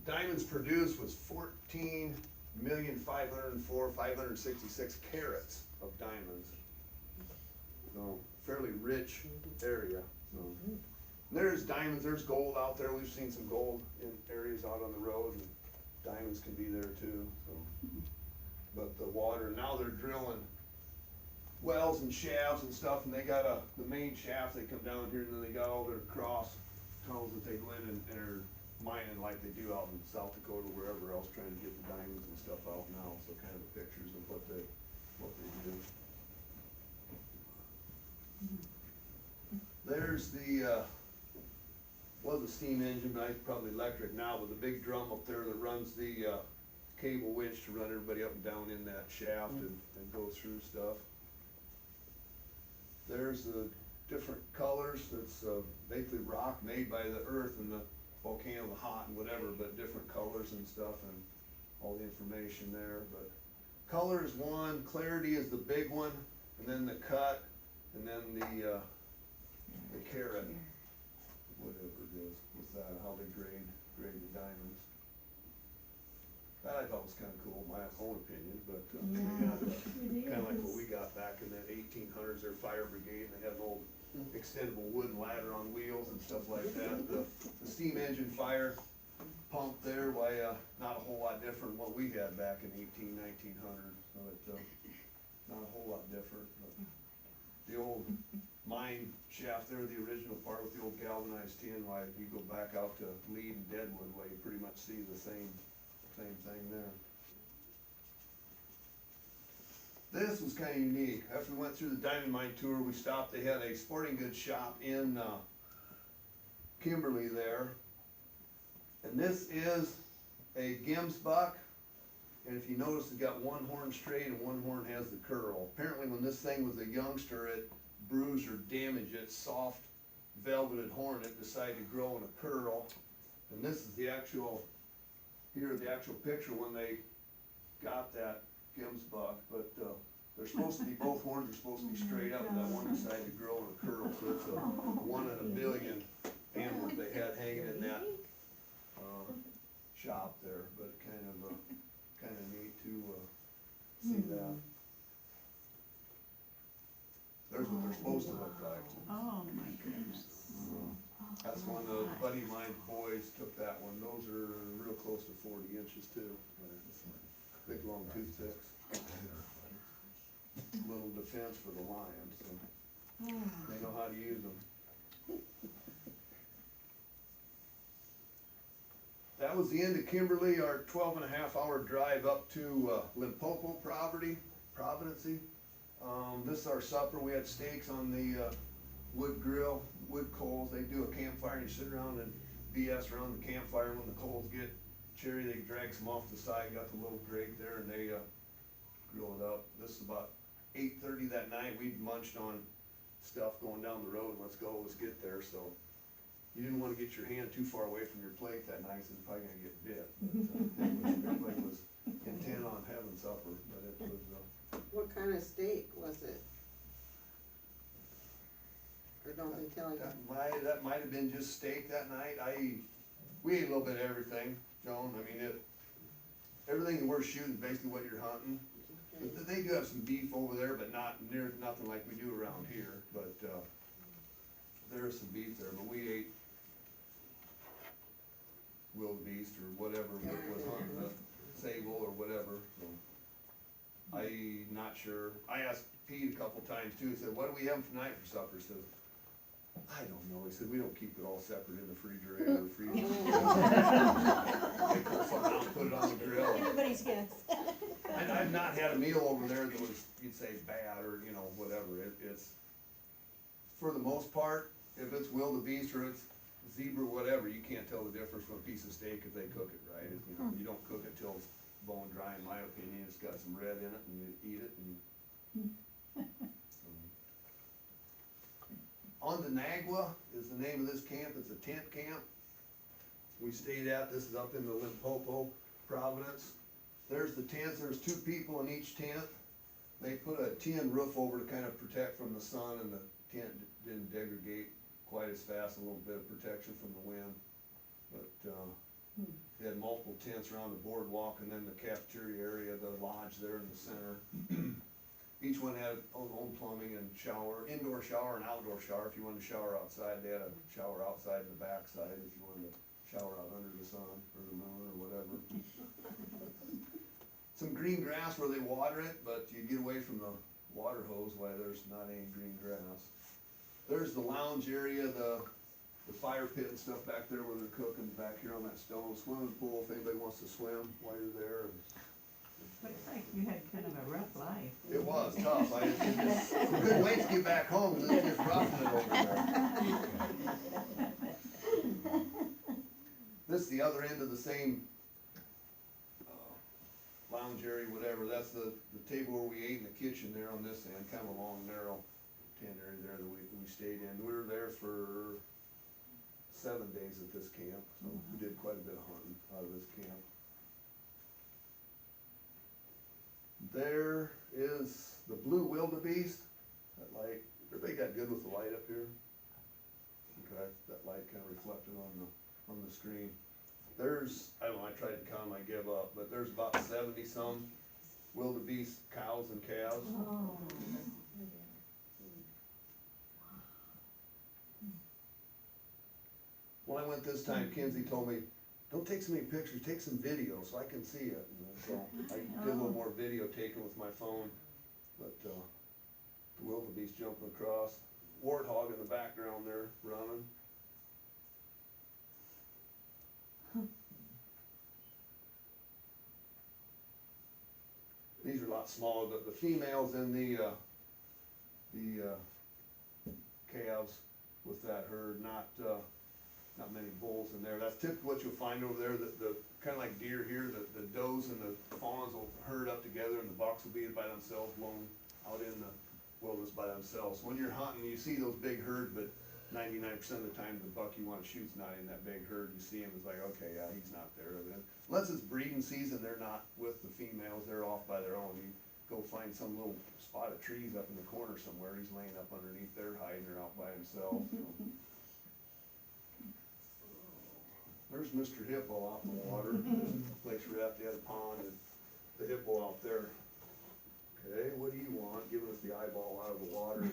diamonds produced was 14,504,566 carats of diamonds. So fairly rich area. So there's diamonds, there's gold out there. We've seen some gold in areas out on the road, and diamonds can be there too. So, but the water, now they're drilling wells and shafts and stuff, and they got the main shaft. They come down here, and then they got all their cross tunnels that they go in and are mining like they do out in South Dakota, or wherever else, trying to get the diamonds and stuff out now. So kind of pictures of what they do. There's the was a steam engine, but it's probably electric now, but the big drum up there that runs the cable winch to run everybody up and down in that shaft and go through stuff. There's the different colors. That's basically rock made by the earth and the volcano, the hot and whatever, but different colors and stuff, and all the information there. But color is one, clarity is the big one, and then the cut, and then the carat, whatever it is, with that, how they grade the diamonds. That I thought was kinda cool, my own opinion, but, kinda like what we got back in the 1800s, their fire brigade, and they had an old extendable wooden ladder on wheels and stuff like that. The steam engine fire pump there, why, not a whole lot different than what we had back in 1900, so it, not a whole lot different, but the old mine shaft there, the original part with the old galvanized tin, why, you go back out to Lead and Deadwood, where you pretty much see the same thing there. This was kinda unique. After we went through the diamond mine tour, we stopped, they had a sporting goods shop in Kimberly there. And this is a Gims buck, and if you notice, it's got one horn straight and one horn has the curl. Apparently when this thing was a youngster, it bruised or damaged its soft velveted horn. It decided to grow in a curl. And this is the actual, here, the actual picture when they got that Gims buck, but they're supposed to be, both horns are supposed to be straight up, and that one decided to grow in a curl, so it's a 1 in a billion animal they had hanging in that shop there, but kind of neat to see that. There's what they're supposed to look like. Oh, my goodness. That's one of the buddy of mine's boys took that one. Those are real close to 40 inches too. Big long toothpicks. Little defense for the lions, so they know how to use them. That was the end of Kimberly, our 12.5-hour drive up to Limpopo Providency. This is our supper. We had steaks on the wood grill, wood coals. They do a campfire and you sit around and BS around the campfire. When the coals get cherry, they drag some off the side, got the little grate there, and they grill it up. This is about 8:30 that night. We'd munched on stuff going down the road. Let's get there. So you didn't want to get your hand too far away from your plate that night, so it's probably gonna get bit. But everybody was intent on having supper, but it was. What kind of steak was it? Or don't they tell you? That might have been just steak that night. We ate a little bit of everything, Joan. I mean, everything we're shooting is basically what you're hunting. Okay. They do have some beef over there, but nothing like we do around here. But there is some beef there. But we ate wildebeest or whatever was hunting, the sable or whatever. So I'm not sure. I asked Pete a couple times too. Said, "What are we having tonight for supper?" Says, I don't know, he said, we don't keep it all separate in the refrigerator or freezer. They pull something out and put it on the grill. Anybody's guess. I've not had a meal over there that was, you'd say bad or, you know, whatever, it's, for the most part, if it's wildebeest or it's zebra, whatever, you can't tell the difference from a piece of steak if they cook it right. You know, you don't cook it till it's bone dry, in my opinion, it's got some red in it, and you eat it, and. Onondaga is the name of this camp, it's a tent camp. We stayed at, this is up in the Limpopo, Providence. There's the tents, there's 2 people in each tent. They put a tin roof over to kind of protect from the sun, and the tent didn't degrade quite as fast, a little bit of protection from the wind. But, they had multiple tents around the boardwalk, and then the cafeteria area, the lodge there in the center. Each one had its own plumbing and shower, indoor shower and outdoor shower. If you wanted to shower outside, they had a shower outside in the backside if you wanted to shower out under the sun or the moon or whatever. Some green grass where they water it, but you get away from the water hose while there's not any green grass. There's the lounge area, the fire pit and stuff back there where they're cooking back here on that stone swimming pool if anybody wants to swim while you're there. Looks like you had kind of a rough life. It was tough, I couldn't wait to get back home, and it was roughing it over there. This is the other end of the same, lounge area, whatever, that's the table where we ate in the kitchen there on this end, kind of a long, narrow tent area there that we stayed in. We were there for 7 days at this camp, so we did quite a bit of hunting out of this camp. There is the blue wildebeest, that light, everybody got good with the light up here? Okay, that light kind of reflected on the screen. There's, I don't know, I tried to count, I give up, but there's about 70 some wildebeest cows and calves. Oh. When I went this time, Kinsey told me, don't take so many pictures, take some video so I can see it. And so I did a little more video taking with my phone, but, the wildebeest jumping across, warthog in the background there running. These are a lot smaller, the females in the calves with that herd, not many bulls in there. That's typically what you'll find over there, the kinda like deer here, the does and the fawns will herd up together and the bucks will be by themselves, blown out in the wilderness by themselves. When you're hunting, you see those big herds, but 99% of the time, the buck you wanna shoot's not in that big herd. You see him, it's like, okay, yeah, he's not there. Unless it's breeding season, they're not with the females, they're off by their own. You go find some little spot of trees up in the corner somewhere, he's laying up underneath there, hiding or out by himself. There's Mr. Hippo out in the water, place right out the other pond, and the hippo out there. Okay, what do you want? Giving us the eyeball out of the water.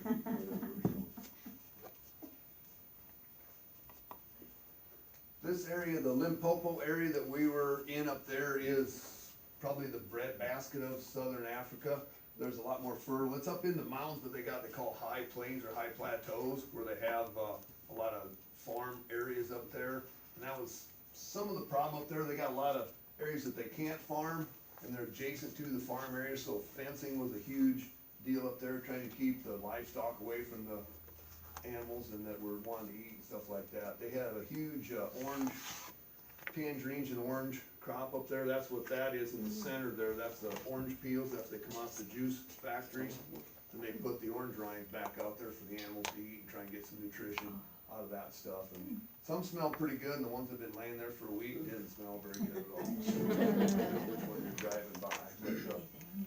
This area, the Limpopo area that we were in up there, is probably the breadbasket of southern Africa. There's a lot more fertile. It's up in the mountains that they call high plains or high plateaus, where they have a lot of farm areas up there. And that was some of the problem up there. They got a lot of areas that they can't farm, and they're adjacent to the farm areas, so fencing was a huge deal up there, trying to keep the livestock away from the animals and that were wanting to eat and stuff like that. They had a huge orange, tangerines and orange crop up there. That's what that is in the center there. That's the orange peels after they come out the juice factories. And they put the orange rinds back out there for the animals to eat and try and get some nutrition out of that stuff. And some smell pretty good, and the ones that have been laying there for a week didn't smell very good at all. Which one you're driving by. But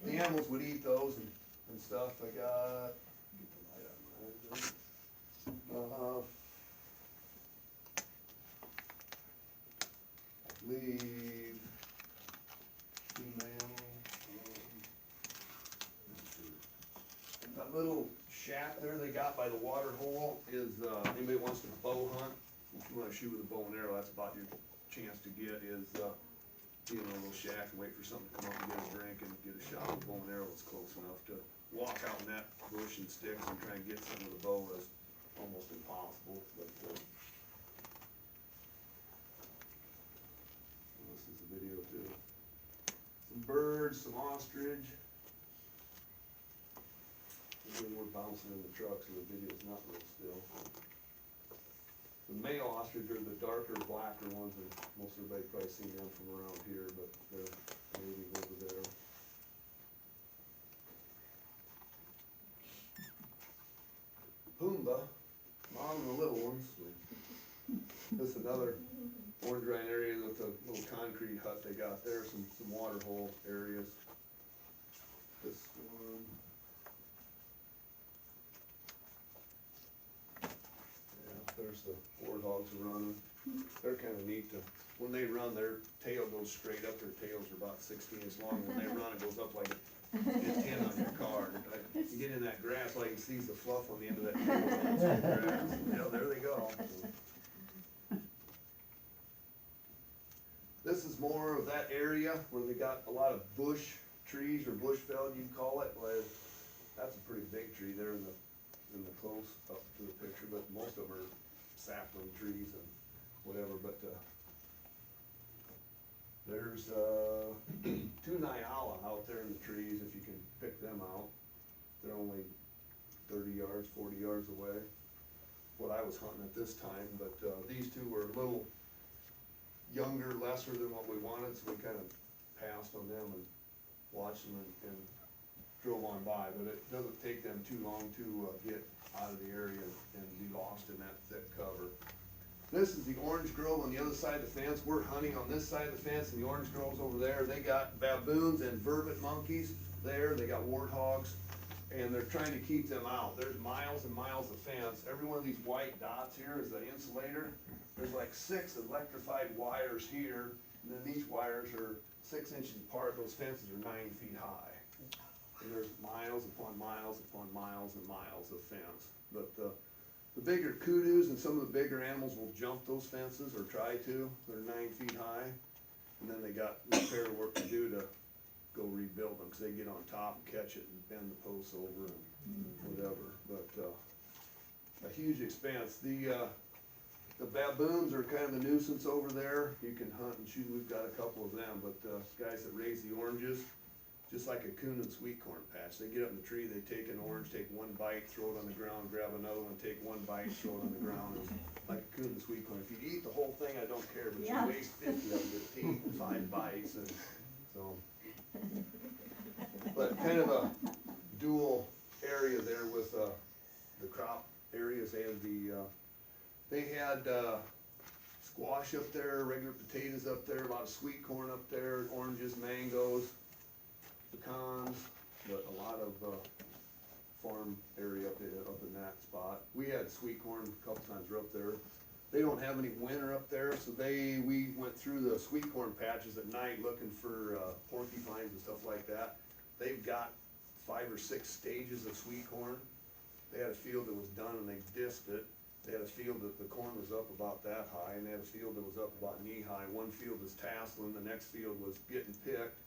the animals would eat those and stuff. I got, get the light on there. Leave female. That little shack there they got by the water hole is, anybody wants to bow hunt, if you wanna shoot with a bow and arrow, that's about your chance to get is, be in a little shack and wait for something to come up and get a drink and get a shot with a bow and arrow that's close enough. To walk out in that bush and sticks and try and get something with a bow is almost impossible. video too. Some birds, some ostrich. Again, we're bouncing in the truck, so the video's not real still. The male ostrich are the darker, blacker ones, and most everybody probably seen them from around here, but they're maybe over there. Pumbaa, mom and the little ones. This is another orange rind area with a little concrete hut they got there, some water hole areas. This one. Yeah, there's the warthogs running. They're kinda neat to, when they run, their tail goes straight up, their tails are about 16 inches long. When they run, it goes up like a 10 on your car. Like, you get in that grass, all you can see is the fluff on the end of that tail. It's in the grass. Yeah, there they go. This is more of that area where they got a lot of bush trees, or bush veld you'd call it. Well, that's a pretty big tree there in the close up to the picture, but most of them are sapling trees and whatever, but, there's, two Nyala out there in the trees, if you can pick them out. They're only 30 yards, 40 yards away, what I was hunting at this time, but, these two were a little younger, lesser than what we wanted, so we kind of passed on them and watched them and drove on by, but it doesn't take them too long to, get out of the area and be lost in that thick cover. This is the orange grove on the other side of the fence. We're hunting on this side of the fence, and the orange grove's over there. They got baboons and vervet monkeys there. They got warthogs, and they're trying to keep them out. There's miles and miles of fence. Every one of these white dots here is the insulator. There's like 6 electrified wires here, and then these wires are 6 inches apart. Those fences are 9 feet high. And there's miles upon miles upon miles and miles of fence. But, the bigger kudus and some of the bigger animals will jump those fences or try to. They're 9 feet high. And then they got repair work to do to go rebuild them, because they get on top and catch it and bend the posts over and whatever. But, a huge expense. The baboons are kind of a nuisance over there. You can hunt and shoot. We've got a couple of them, but, guys that raise the oranges, just like a coon and sweet corn patch. They get up in the tree, they take an orange, take one bite, throw it on the ground, grab another one, take one bite, throw it on the ground, and like a coon and sweet corn. If you eat the whole thing, I don't care, but Yeah. you waste 50 of them to take 5 bites, and so. But kind of a dual area there with, the crop areas. They had squash up there, regular potatoes up there, a lot of sweet corn up there, oranges, mangoes, pecans, but a lot of, farm area up in that spot. We had sweet corn a couple times. We're up there. They don't have any winter up there, so we went through the sweet corn patches at night looking for, porcupines and stuff like that. They've got 5 or 6 stages of sweet corn. They had a field that was done and they disked it. They had a field that the corn was up about that high, and they had a field that was up about knee high. One field was tasseling, the next field was getting picked.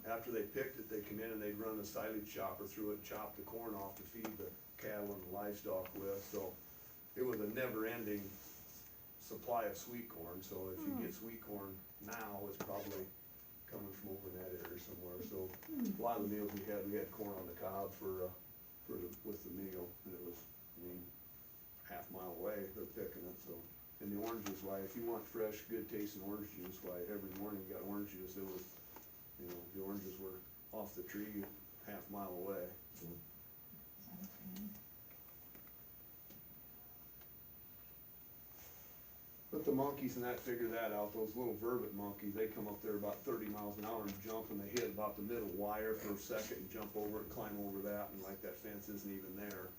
After they picked it, they'd come in and they'd run a silage chopper through it, chop the corn off to feed the cattle and the livestock with. So it was a never-ending supply of sweet corn. So if you get sweet corn now, it's probably coming from over in that area somewhere. So a lot of the meals we had corn on the cob with the meal, and it was, half-mile away, they're picking it, so. And the oranges, why, if you want fresh, good tasting orange juice, why, every morning you got orange juice. It was, the oranges were off the tree half-mile away, so. But the monkeys and that, figure that out. Those little vervet monkeys, they come up there about 30 miles an hour and jump, and they hit about the middle wire for a second and jump over it and climb over that, and like that fence isn't even there.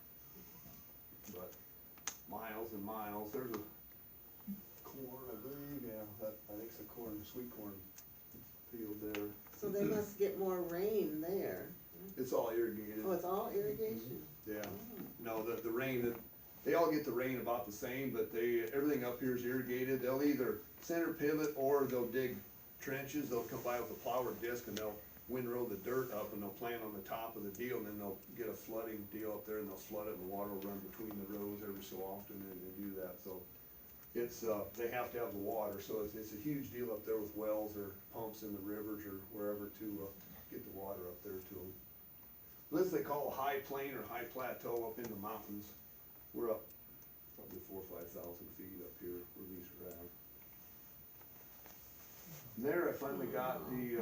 But miles and miles, there's a corn, I believe, I think it's a sweet corn field there. So they must get more rain there. It's all irrigated. Oh, it's all irrigation? Yeah, no, the rain, they all get the rain about the same, but everything up here is irrigated. They'll either center pivot or they'll dig trenches. They'll come by with a plow or disc and they'll windrow the dirt up and they'll plant on the top of the deal, and then they'll get a flooding deal up there and they'll flood it and the water will run between the rows every so often, and they do that. So it's, they have to have the water, so it's a huge deal up there with wells or pumps in the rivers or wherever to, get the water up there to them. This they call a high plain or high plateau up in the mountains. We're up probably 4,000 or 5,000 feet up here where these are at. And there I finally got the,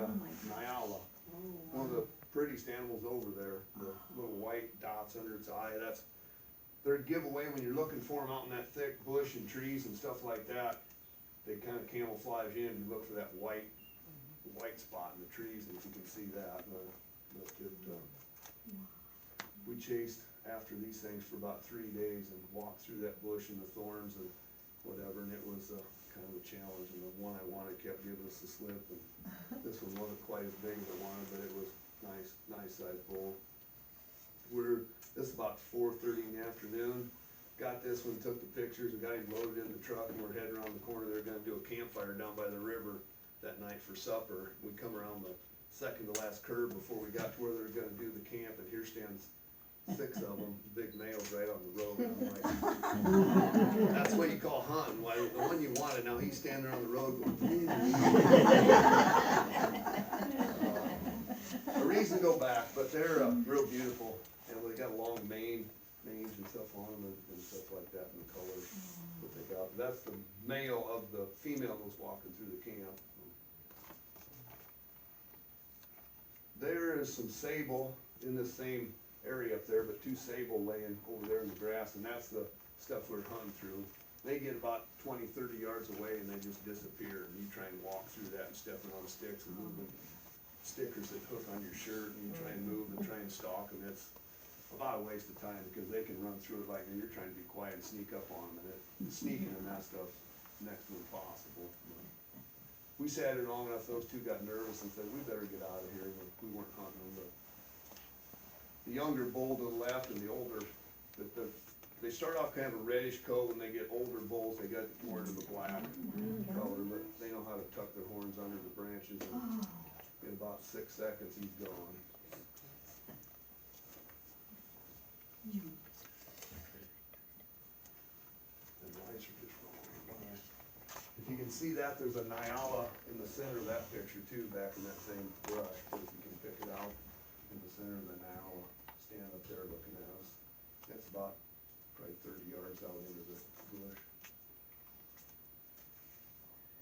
Nyala, Oh, one of the prettiest animals over there, the little white dots under its eye. That's their giveaway when you're looking for them out in that thick bush and trees and stuff like that. They kind of camouflage in. You look for that white spot in the trees, if you can see that. We chased after these things for about 3 days and walked through that bush and the thorns and whatever, and it was kind of a challenge. And the one I wanted kept giving us the slip, and this one wasn't quite as big as I wanted, but it was nice sized bull. This is about 4:30 in the afternoon. Got this one, took the pictures, and got him loaded in the truck, and we're heading around the corner. They're gonna do a campfire down by the river that night for supper. We come around the second to last curve before we got to where they're gonna do the camp, and here stands 6 of them, big males right on the road. And I'm like, that's what you call hunting. Why, the one you wanted, now he's standing on the road going, a reason to go back, but they're real beautiful, and they got a long mange and stuff on them and stuff like that, and the colors that they got. That's the male of the female that was walking through the camp. There is some sable in the same area up there, but 2 sable laying over there in the grass, and that's the stuff we're hunting through. They get about 20, 30 yards away and they just disappear, and you try and walk through that and stepping on sticks and moving stickers that hook on your shirt, and you try and move and try and stalk them. It's about a waste of time because they can run through it like, and you're trying to be quiet and sneak up on them, and sneaking and that stuff's next to impossible. We sat here long enough, those 2 got nervous and said, we better get out of here, but we weren't hunting them. But the younger bull to the left and the older, they start off kind of a reddish coat. When they get older bulls, they get more into the black color, but they know how to tuck their horns under the branches, and in about 6 seconds he's gone. The lights are just wrong. If you can see that, there's a Nyala in the center of that picture too, back in that same brush, but if you can pick it out in the center of the Nyala, stand up there looking at us. That's about probably 30 yards out into the bush.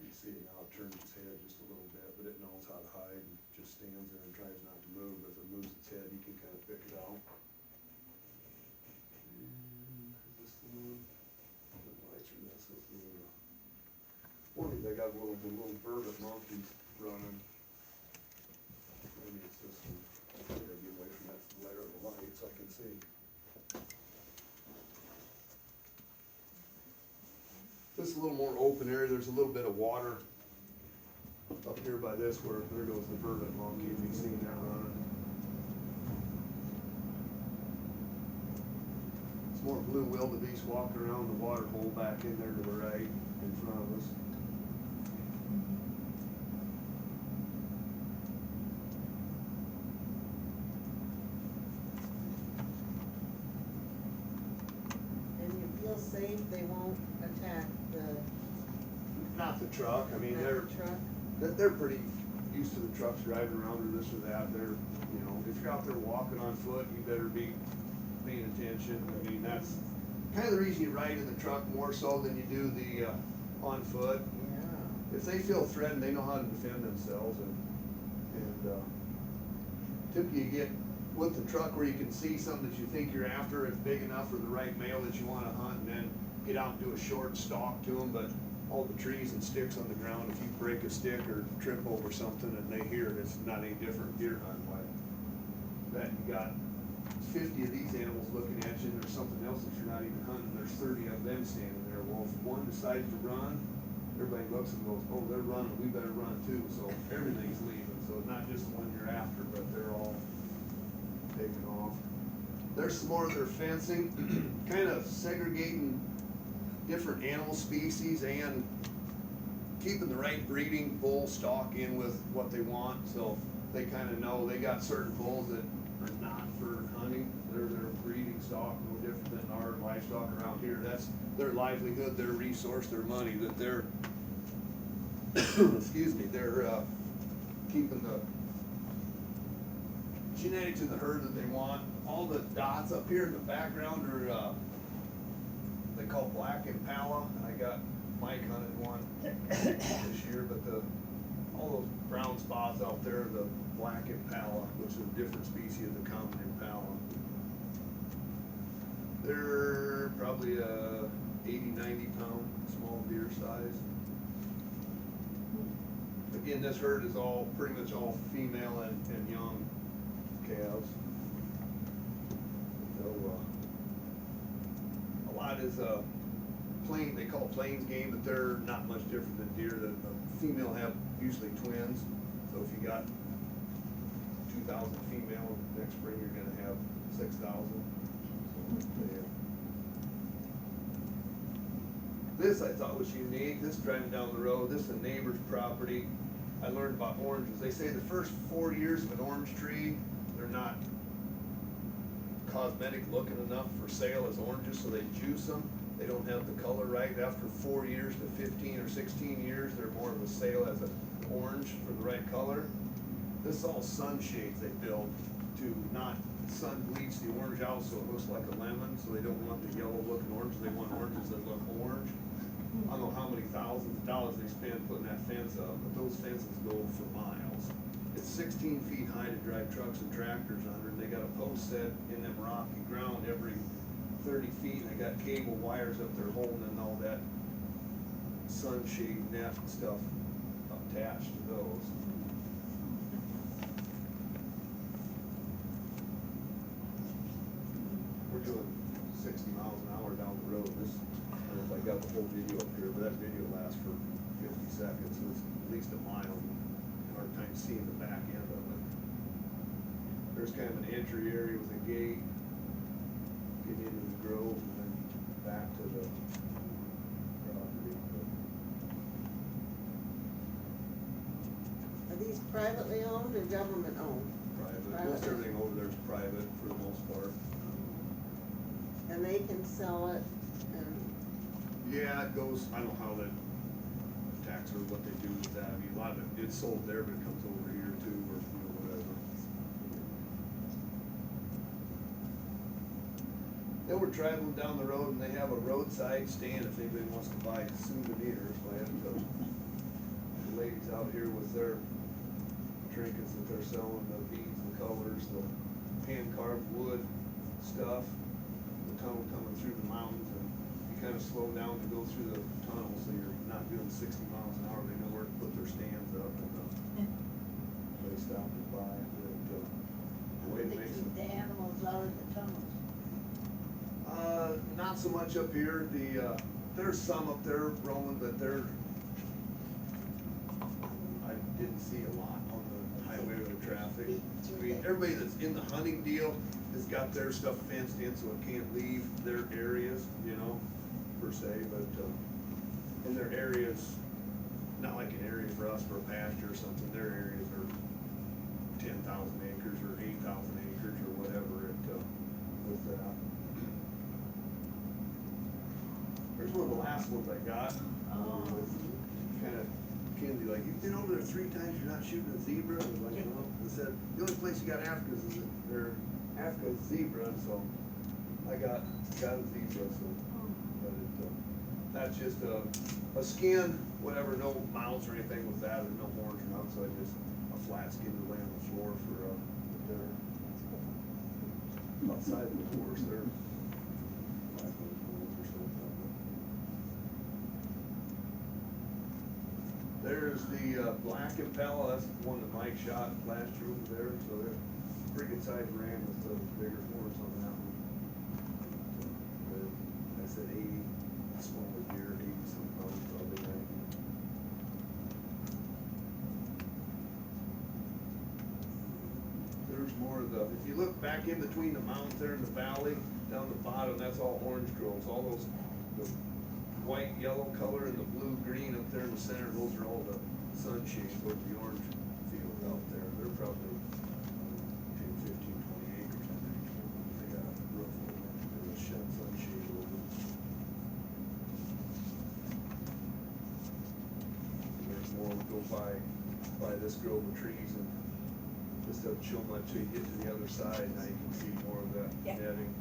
You see it now, it turns its head just a little bit, but it knows how to hide and just stands there and tries not to move. But if it moves its head, you can kind of pick it out. And is this the one? The lights are messing with me. One of these, I got the little vervet monkeys running. Maybe it's this one. I gotta get away from that glare of the light so I can see. This is a little more open area. There's a little bit of water up here by this, where there goes the vervet monkey, if you've seen that running. It's more blue wildebeest walking around the water hole back in there to the right in front of us. And you feel safe, they won't attack the Not the truck. I mean, truck? they're pretty used to the trucks driving around or this or that. They're, you know, if you're out there walking on foot, you better be paying attention. I mean, that's kind of the reason you ride in the truck more so than you do the on foot. Yeah. If they feel threatened, they know how to defend themselves, and typically you get with the truck where you can see something that you think you're after, it's big enough for the right male that you want to hunt, and then get out and do a short stalk to them. But all the trees and sticks on the ground, if you break a stick or trip over something and they hear it, it's not any different deer hunting. Like that, you got 50 of these animals looking at you, and there's something else that you're not even hunting. There's 30 of them standing there. Well, if one decides to run, everybody looks and goes, oh, they're running, we better run too. So everything's leaving. So it's not just the one you're after, but they're all taking off. There's some more of their fencing, kind of segregating different animal species and keeping the right breeding bull stock in with what they want. So they kind of know they got certain bulls that are not for hunting, They're breeding stock, no different than our livestock around here. That's their livelihood, their resource, their money, that they're, excuse me, they're, keeping the genetics in the herd that they want. All the dots up here in the background are, they call black impala, and I got Mike hunted one this year, but all those brown spots out there are the black impala, which is a different species of the common impala. They're probably 80, 90 pound small deer size. Again, this herd is all, pretty much all female and young calves. So, a lot is plain, they call plains game, but they're not much different than deer. The female have usually twins, so if you got 2,000 female, next spring you're gonna have 6,000. This I thought was unique. This driving down the road, this is a neighbor's property. I learned about oranges. They say the first 4 years of an orange tree, they're not cosmetic looking enough for sale as oranges, so they juice them. They don't have the color right. After 4 years to 15 or 16 years, they're more of a sale as an orange for the right color. This is all sunshades they build to not sun bleach the orange out so it looks like a lemon, so they don't want the yellow looking oranges. They want oranges that look orange. I don't know how many thousands of dollars they spend putting that fence up, but those fences go for miles. It's 16 feet high to drive trucks and tractors under, and they got a post set in them rocky ground every 30 feet, and they got cable wires up there holding in all that sunshade net and stuff attached to those. We're doing 60 miles an hour down the road. This, I don't know if I got the whole video up here, but that video lasts for 50 seconds, so it's at least a mile. Hard time seeing the back end of it. There's kind of an entry area with a gate, get into the grove, and then back to the property. Are these privately owned or government owned? Private, most everything over there is private for the most part. And they can sell it and, Yeah, it goes, I don't know how that tax or what they do with that. I mean, a lot of it, it's sold there, but it comes over here too, or whatever. Then we're traveling down the road and they have a roadside stand if anybody wants to buy souvenirs. So I have the ladies out here with their trinkets that they're selling, the beads, the colors, the hand carved wood stuff. The tunnel coming through the mountains, and you kind of slow down to go through the tunnel so you're not doing 60 miles an hour. They know where to put their stands up, and they stop and buy. But the way They it makes keep the it, animals out of the tunnels. not so much up here. There's some up there roaming, but I didn't see a lot on the highway or the traffic. I mean, everybody that's in the hunting deal has got their stuff fenced in so it can't leave their areas, you know, per se, but, in their areas, not like an area for us for a pasture or something, their areas are 10,000 acres or 8,000 acres or whatever with that. There's one of the last ones I got, kinda Kenzie, like, you've been over there 3 times, you're not shooting a zebra? I was like, no. I said, the only place you got Africa's is Africa's zebra, so I got a zebra, so, but that's just a skin, whatever, no mouths or anything with that, or no horns or nothing, so I just, a flat skin to lay on the floor for dinner. Outside of the horse, they're 500 pounds or something. There's the black impala, that's the one that Mike shot last year over there, so they're pretty good sized ram with the bigger horns on that one. I said 80, smaller deer, 80 some pounds, probably 90. There's more of the, if you look back in between the mountains there in the valley, down the bottom, that's all orange groves. All those, the white, yellow color and the blue, green up there in the center, those are all the sunshades with the orange field out there. They're probably between 15, 20 acres, I think, they got go by this grove of trees, and this doesn't show much till you get to the other side. Now you can see more of that Yeah. netting.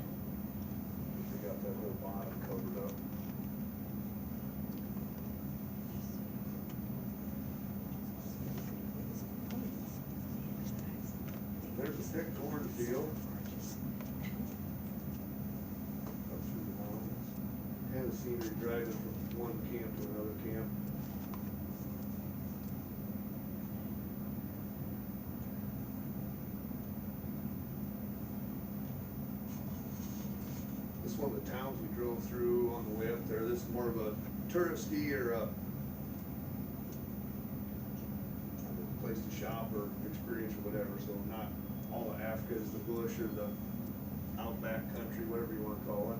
They got that whole bottom covered up. There's a thick cornfield. Up through the mountains. And the scenery driving from one camp to another camp. This is one of the towns we drove through on the way up there. This is more of a touristy or a place to shop or experience or whatever, so not all of Africa is the bush or the outback country, whatever you wanna call it.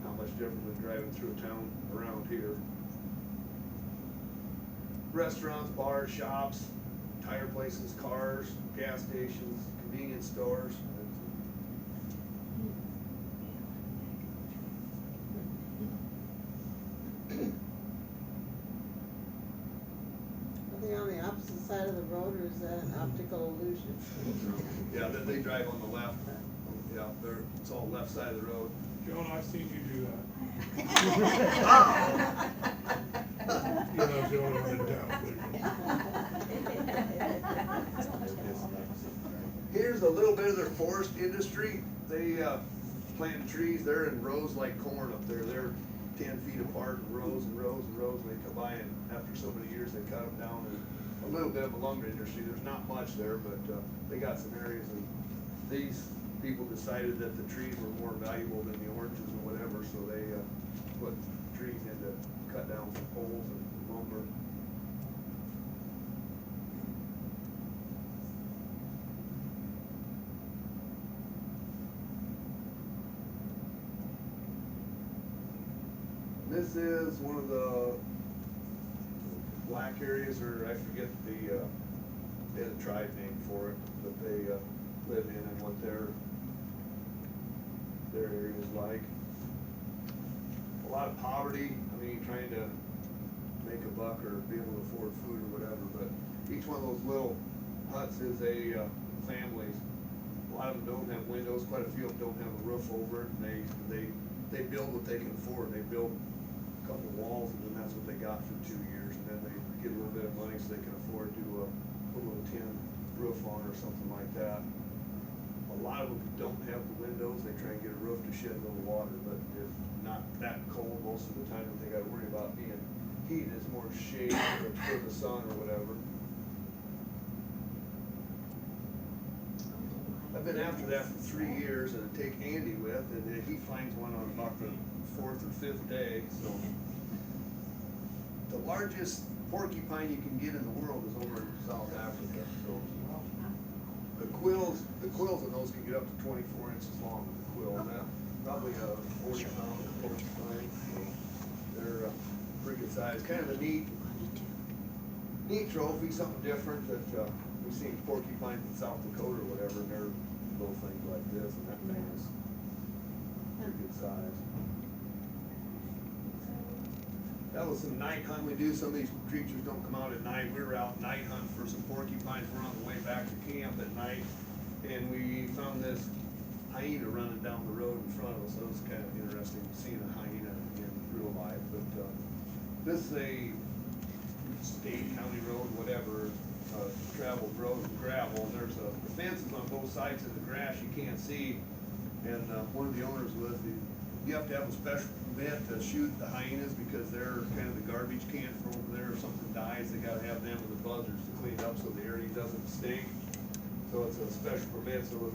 Not much different than driving through a town around here. Restaurants, bars, shops, tire places, cars, gas stations, convenience stores. Are they on the opposite side of the road, or is that an optical illusion? Yeah, then they drive on the left. Yeah, it's all left side of the road. Joan, I've seen you do that. You know, Joan, I'm in town. Here's a little bit of their forest industry. They plant trees. They're in rows like corn up there. They're 10 feet apart in rows and rows and rows. And they come by, and after so many years, they cut them down. And a little bit of a lumber industry. There's not much there, but they got some areas. And these people decided that the trees were more valuable than the oranges or whatever, so they put trees in to cut down some poles and lumber. This is one of the black areas, or I forget they had a tribe name for it, that they live in and what their area is like. A lot of poverty, I mean, trying to make a buck or be able to afford food or whatever, but each one of those little huts is a families. A lot of them don't have windows, quite a few of them don't have a roof over it, and they build what they can afford. They build a couple of walls, and then that's what they got for 2 years, and then they get a little bit of money so they can afford to put a little tin roof on or something like that. A lot of them don't have the windows. They try and get a roof to shed a little water, but it's not that cold most of the time that they gotta worry about being heat. It's more shade for the sun or whatever. I've been after that for 3 years, and I take Andy with, and he finds one on about the 4th or 5th day, so. The largest porcupine you can get in the world is over in South Africa, so. The quills in those can get up to 24 inches long with the quill, and that's probably a 40-pound porcupine, so they're pretty good size. Kind of a neat trophy, something different that we've seen porcupines in South Dakota or whatever, and they're little things like this, and that thing is pretty good size. That was some night hunt we do. Some of these creatures don't come out at night. We were out night hunting for some porcupines. We're on the way back to camp at night, and we found this hyena running down the road in front of us. So it was kind of interesting seeing a hyena in real life. But this is a state, county road, whatever, traveled road with gravel, and there's the fences on both sides of the grass you can't see. And one of the owners was, you have to have a special permit to shoot the hyenas because they're kind of the garbage can from over there. If something dies, they gotta have them and the buzzers to clean it up so the area doesn't stink. So it's a special permit, so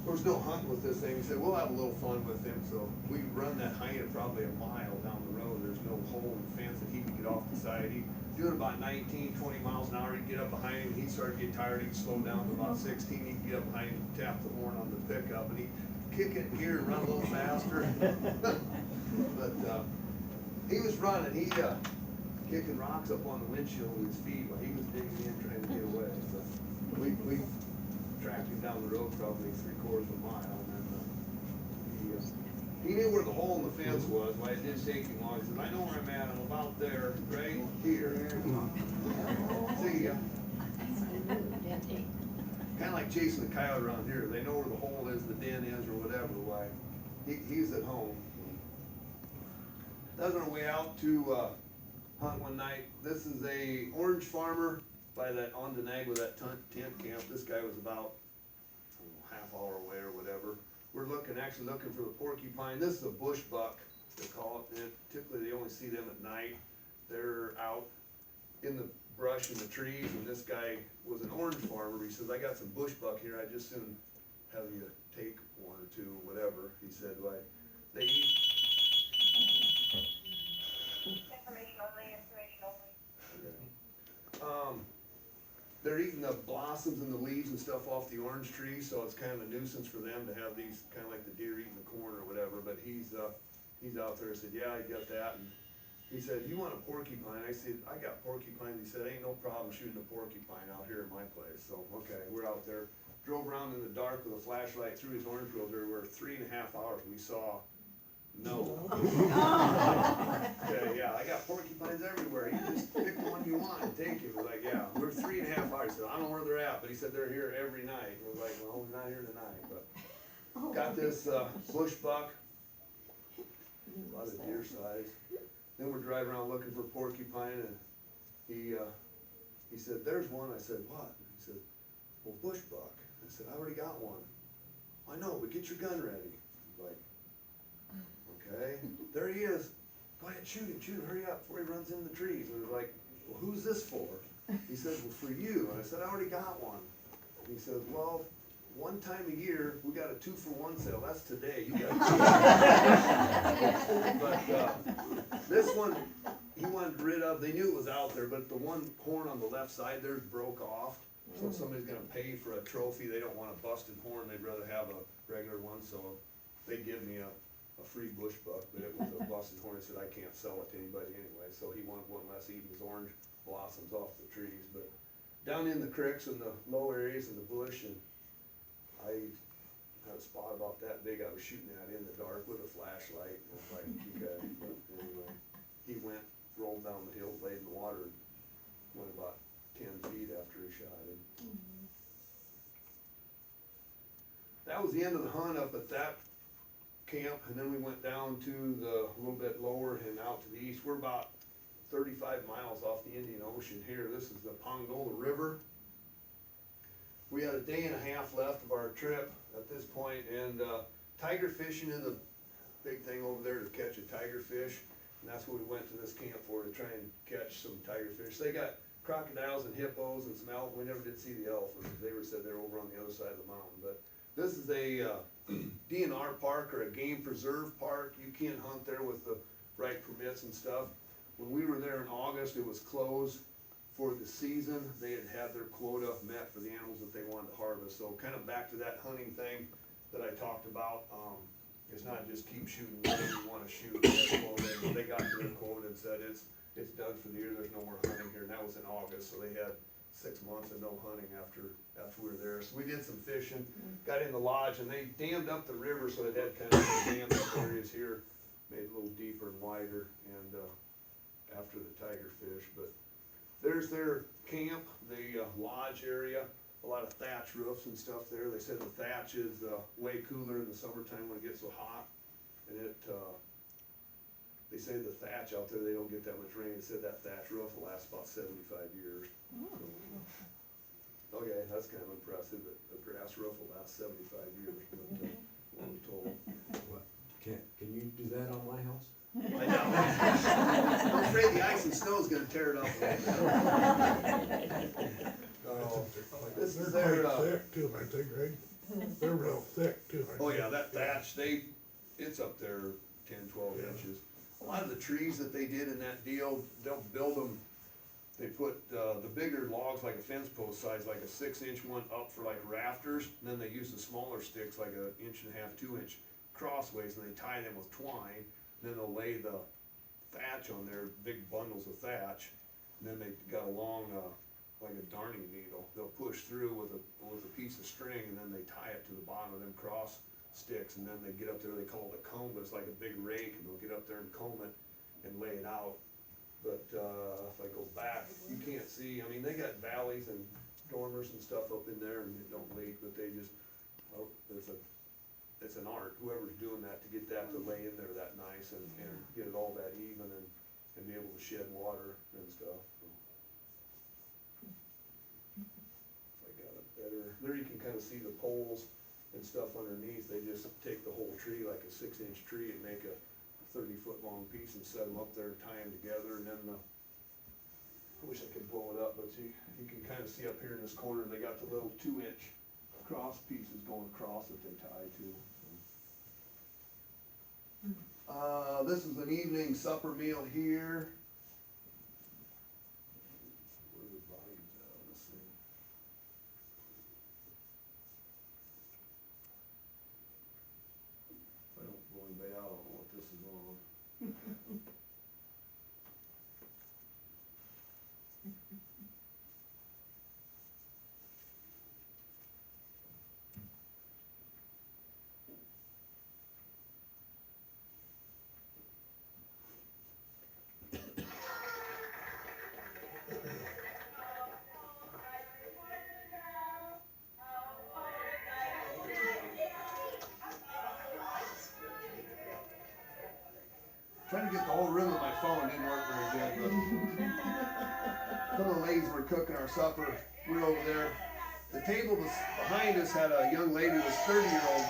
there was no hunting with this thing. He said, we'll have a little fun with him. So we run that hyena probably a mile down the road. There's no hole in the fence that he could get off the side. He'd do it about 19, 20 miles an hour. He'd get up behind him. He'd start to get tired. He'd slow down to about 16. He'd get up behind him, tap the horn on the pickup, and he'd kick it in gear and run a little faster. But he was running. He kicking rocks up on the windshield with his feet while he was digging in trying to get away. But we tracked him down the road probably 3/4 of a mile, and then he He knew where the hole in the fence was, why it didn't take him long. He said, I know where I'm at, I'm about there, right here. See ya. Kinda like chasing a coyote around here, they know where the hole is, the den is, or whatever, why, he's at home. That was on our way out to, hunt one night. This is a orange farmer by that, on Denag with that tent camp. This guy was about, I don't know, half hour away or whatever. We're actually looking for the porcupine. This is a bush buck, they call it, and typically they only see them at night. They're out in the brush and the trees, and this guy was an orange farmer. He says, I got some bush buck here, I'd just soon have you take one or two, whatever. He said, why, they eat. Information only. They're eating the blossoms and the leaves and stuff off the orange trees, so it's kind of a nuisance for them to have these, kind of like the deer eating the corn or whatever, but he's out there. I said, yeah, I get that, and he said, you want a porcupine? I said, I got porcupine. He said, ain't no problem shooting a porcupine out here at my place. So, okay, we're out there, drove around in the dark with a flashlight through his orange grove. There were 3.5 hours, we saw no. Okay, yeah, I got porcupines everywhere. You just pick the one you want and take it. We're like, yeah, we're 3.5 hours. He said, I don't know where they're at, but he said they're here every night. We're like, well, we're not here tonight, but got this bush buck, a lot of deer size. Then we're driving around looking for porcupine, and he said, there's one. I said, what? He said, well, bush buck. I said, I already got one. I know, but get your gun ready. I'm like, okay, there he is. Go ahead, shoot him, hurry up before he runs into the trees. And we're like, well, who's this for? He says, well, for you. And I said, I already got one. And he says, well, one time a year, we got a 2-for-1 sale. That's today. You got But this one, he wanted rid of. They knew it was out there, but the one horn on the left side there broke off. So if somebody's gonna pay for a trophy, they don't want a busted horn. They'd rather have a regular one. So they give me a free bush buck, but it was a busted horn. I said, I can't sell it to anybody anyway. So he wanted one less eating his orange blossoms off the trees. But down in the creeks and the low areas in the bush, and I had a spot about that big I was shooting at in the dark with a flashlight. And I was like, okay. But anyway, he went, rolled down the hill, laid in the water, and went about 10 feet after he shot him. That was the end of the hunt up at that camp, and then we went down to the, a little bit lower and out to the east. We're about 35 miles off the Indian Ocean here. This is the Pongola River. We had a day and a half left of our trip at this point, and tiger fishing is a big thing over there to catch a tiger fish, and that's what we went to this camp for, to try and catch some tiger fish. They got crocodiles and hippos and some elephants. We never did see the elephants. They said they're over on the other side of the mountain, but this is a DNR park, or a game preserve park. You can't hunt there with the right permits and stuff. When we were there in August, it was closed for the season. They had their quota met for the animals that they wanted to harvest. So kind of back to that hunting thing that I talked about. It's not just keep shooting whatever you want to shoot. They got to their quota and said it's done for the year. There's no more hunting here, and that was in August. So they had 6 months of no hunting after we were there. So we did some fishing, got in the lodge, and they dammed up the river, so it had kind of dammed up areas here, made it a little deeper and wider, and after the tiger fish. But there's their camp, the lodge area, a lot of thatch roofs and stuff there. They said the thatch is way cooler in the summertime when it gets so hot, and they say the thatch out there, they don't get that much rain. They said that thatch roof will last about 75 years. So, okay, that's kind of impressive, that the grass roof will last 75 years, but I'm told. Can you do that on my house? I know. I'm afraid the ice and snow is gonna tear it off. Oh, this is their, They're quite thick too, aren't they, Greg? They're real thick too, aren't they? oh yeah, that thatch, it's up there 10, 12 inches. A lot of the trees that they did in that deal, they'll build them, they put the bigger logs, like a fence post size, like a 6-inch one up for like rafters, and then they use the smaller sticks, like 1.5 inch, 2-inch crossways, and they tie them with twine, and then they'll lay the thatch on there, big bundles of thatch, and then they got a long, like a darning needle, they'll push through with a piece of string, and then they tie it to the bottom of them cross sticks, and then they get up there, they call it a comb, but it's like a big rake, and they'll get up there and comb it and lay it out. But, if I go back, you can't see, I mean, they got valleys and dormers and stuff up in there, and it don't leak, but they just, oh, it's an art, whoever's doing that, to get that to lay in there that nice and get it all that even and be able to shed water and stuff, so. I got it better, there you can kinda see the poles and stuff underneath, they just take the whole tree, like a 6-inch tree, and make a 30-foot long piece and set them up there and tie them together, and then I wish I could blow it up, but you can kinda see up here in this corner, they got the little 2-inch cross pieces going across that they tie to. This is an evening supper meal here. Where are the volumes at on this thing? If I don't blow anybody out, I don't know what this is on. Trying to get the whole room with my phone didn't work very good, but some of the ladies were cooking our supper. We were over there. The table was behind us had a young lady who was 30-year-old.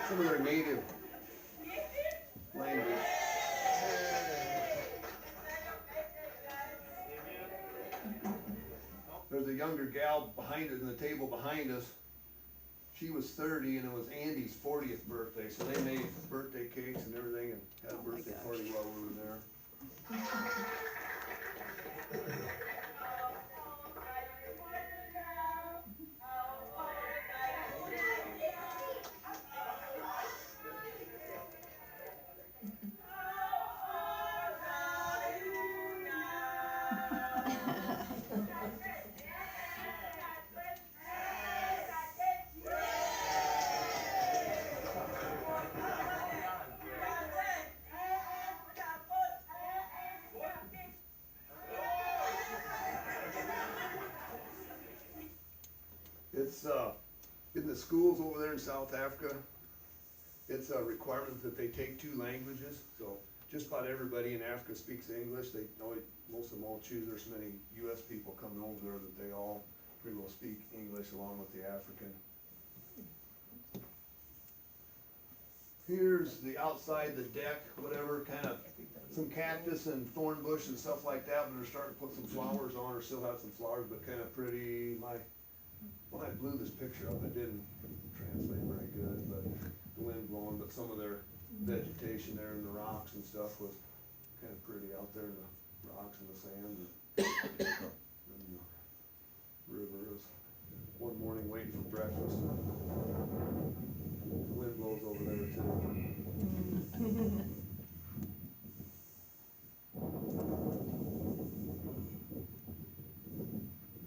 Some of their native language. There's a younger gal behind it in the table behind us. She was 30 and it was Andy's 40th birthday, so they made birthday cakes and everything and had a birthday party while we were there. It's, in the schools over there in South Africa, it's a requirement that they take 2 languages, so just about everybody in Africa speaks English. They know it, most of them all choose, there's so many US people coming over there that they all pretty well speak English along with the African. Here's the outside, the deck, whatever, kind of some cactus and thorn bush and stuff like that, but they're starting to put some flowers on, or still have some flowers, but kind of pretty. When I blew this picture up, it didn't translate very good, but the wind blowing, but some of their vegetation there in the rocks and stuff was kind of pretty out there in the rocks and the sand and the river. It was one morning waiting for breakfast. The wind blows over there too.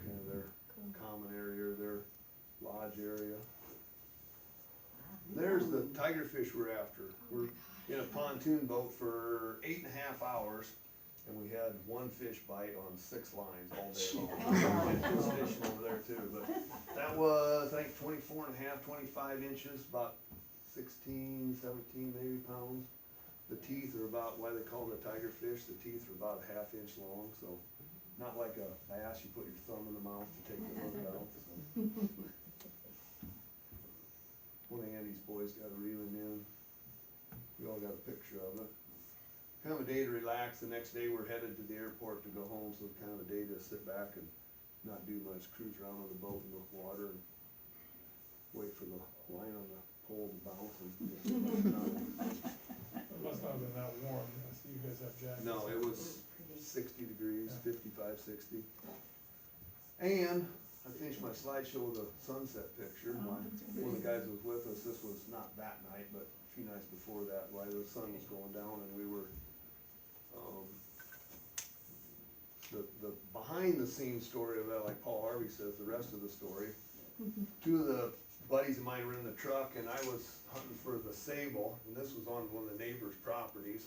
Kind of their common area, their lodge area. There's the tigerfish we're after. We're in a pontoon boat for 8.5 hours, and we had 1 fish bite on 6 lines all day long. It was fishing over there too, but that was, I think, 24.5, 25 inches, about 16, 17 maybe pounds. The teeth are about, why they call it a tigerfish, the teeth are about a 1/2 inch long, so not like a bass, you put your thumb in the mouth to take the hook out. So. One of Andy's boys got a reeling in. We all got a picture of it. Kind of a day to relax. The next day we're headed to the airport to go home, so kind of a day to sit back and not do much, cruise around on the boat in the water and wait for the line on the pole to bounce. It must not have been that warm, I see you guys have jackets. No, it was 60 degrees, 55, 60. And I finished my slideshow with a sunset picture. One of the guys that was with us, this was not that night, but a few nights before that, while the sun was going down and we were the behind the scenes story of that, like Paul Harvey says, the rest of the story. Two of the buddies of mine were in the truck and I was hunting for the sable, and this was on one of the neighbors' properties.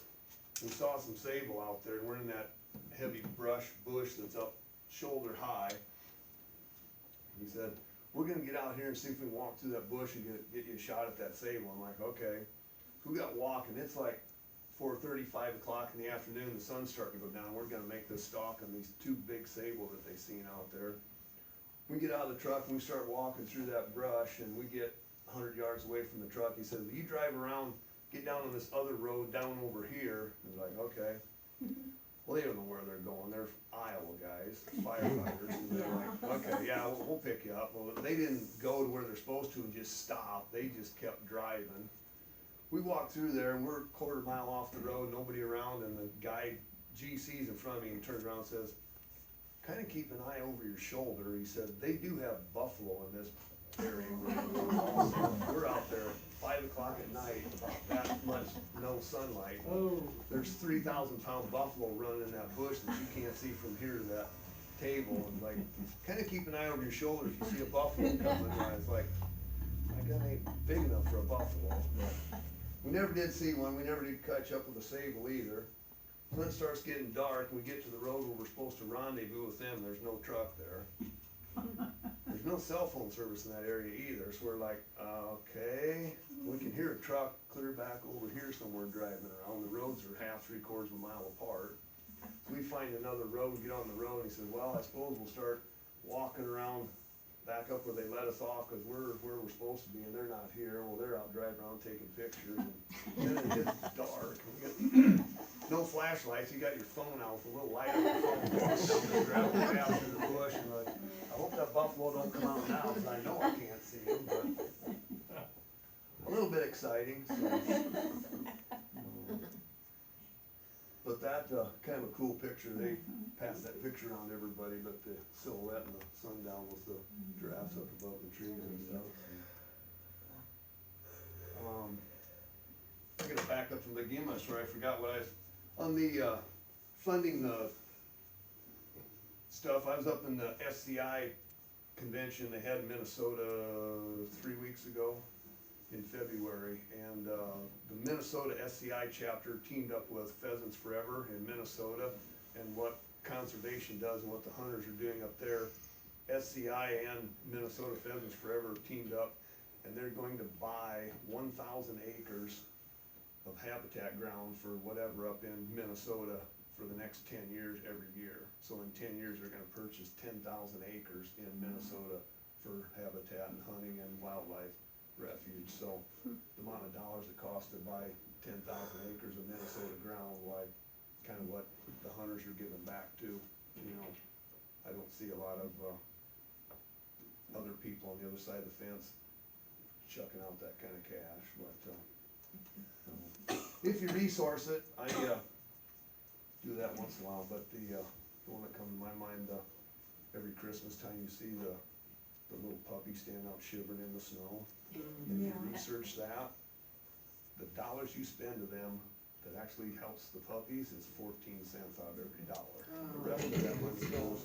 We saw some sable out there, and we're in that heavy brush bush that's up shoulder high. He said, we're gonna get out here and see if we can walk through that bush and get you a shot at that sable. I'm like, okay. So we got walking, it's like 4:30, 5 o'clock in the afternoon, the sun's starting to go down. We're gonna make this stalk on these two big sable that they seen out there. We get out of the truck and we start walking through that brush, and we get 100 yards away from the truck. He said, you drive around, get down on this other road down over here. I was like, okay. Well, they don't know where they're going. They're Iowa guys, firefighters, and they're like, okay, yeah, we'll pick you up. Well, they didn't go to where they're supposed to and just stop. They just kept driving. We walked through there and we're a quarter mile off the road, nobody around, and the guy GC's in front of me and turns around and says, kind of keep an eye over your shoulder. He said, they do have buffalo in this area. We're out there 5 o'clock at night, about that much no sunlight. Oh. There's 3,000-pound buffalo running in that bush that you can't see from here to that table. And like, kind of keep an eye over your shoulder if you see a buffalo coming. And I was like, my gun ain't big enough for a buffalo. But we never did see one. We never did catch up with a sable either. When it starts getting dark, we get to the road where we're supposed to rendezvous with them. There's no truck there. There's no cell phone service in that area either, so we're like, okay, we can hear a truck clear back over here somewhere driving around. The roads are half, 3/4 of a mile apart. So we find another road, get on the road, and he said, well, I suppose we'll start walking around back up where they let us off, cause we're where we're supposed to be, and they're not here. Well, they're out driving around taking pictures, and then it gets dark. We got no flashlights, you got your phone out with a little light on your phone, walking down the gravel path through the bush, and like, I hope that buffalo don't come out now, cause I know I can't see him, but a little bit exciting, so. But that, kind of a cool picture, they passed that picture around to everybody, but the silhouette and the sundown was the giraffes up above the trees and stuff. I'm gonna back up from the beginning of my story, I forgot what on the, funding the stuff, I was up in the SCI convention they had in Minnesota 3 weeks ago in February, and the Minnesota SCI chapter teamed up with Pheasants Forever in Minnesota, and what conservation does and what the hunters are doing up there. SCI and Minnesota Pheasants Forever teamed up, and they're going to buy 1,000 acres of habitat ground for whatever up in Minnesota for the next 10 years every year. So in 10 years, they're gonna purchase 10,000 acres in Minnesota for habitat and hunting and wildlife refuge. So the amount of dollars it costs to buy 10,000 acres of Minnesota ground, why, kind of what the hunters are giving back to, you know. I don't see a lot of, other people on the other side of the fence chucking out that kind of cash, but, if you resource it, I, do that once in a while, but the one that comes to my mind, every Christmas time you see the little puppy standing out shivering in the snow. If you research that, the dollars you spend to them that actually helps the puppies is 14 cents out of every dollar. The rest of that money goes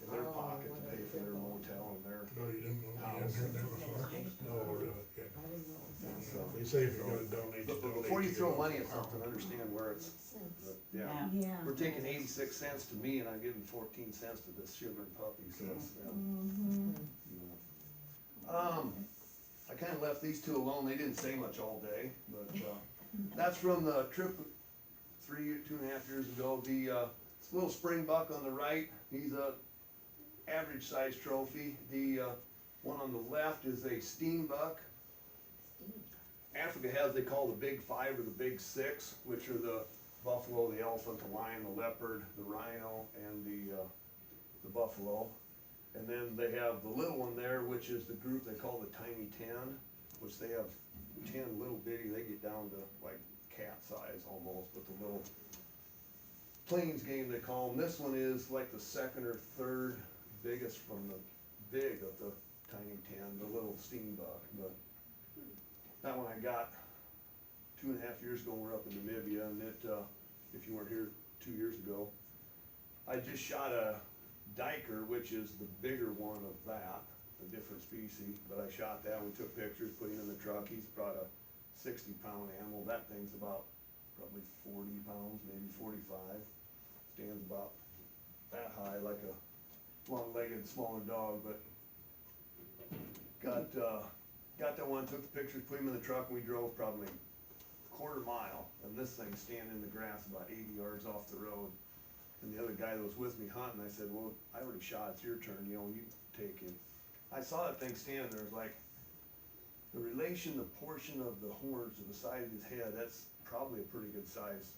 in their pocket to pay for their motel and their No, you didn't know, you hadn't heard that before? No, really, yeah. I didn't know it was that. So, They say if you're gonna donate, but donate. before you to throw the- money at something, understand where it's, yeah. Yeah. We're taking 86 cents to me and I'm giving 14 cents to this shivering puppy, so it's, Mhm. you know. I kinda left these two alone, they didn't say much all day, but, that's from the trip 2.5 years ago. The, little spring buck on the right, he's a average size trophy. The, one on the left is a steam buck. Africa has, they call the big five or the big six, which are the buffalo, the elephant, the lion, the leopard, the rhino, and the buffalo. And then they have the little one there, which is the group they call the tiny 10, which they have 10 little bitty, they get down to like cat size almost, but the little plains game they call them. This one is like the second or third biggest from the big of the tiny 10, the little steam buck. But that one I got 2.5 years ago. We're up in Namibia, and it, if you weren't here 2 years ago, I just shot a diker, which is the bigger one of that, a different species, but I shot that, we took pictures, put him in the truck, he's brought a 60-pound animal, that thing's about probably 40 pounds, maybe 45, stands about that high, like a long-legged, smaller dog, but got that one, took the pictures, put him in the truck, and we drove probably quarter mile, and this thing's standing in the grass about 80 yards off the road. And the other guy that was with me hunting, I said, well, I already shot, it's your turn, you know, you take him. I saw that thing standing there, it was like, the relation, the portion of the horns to the side of his head, that's probably a pretty good size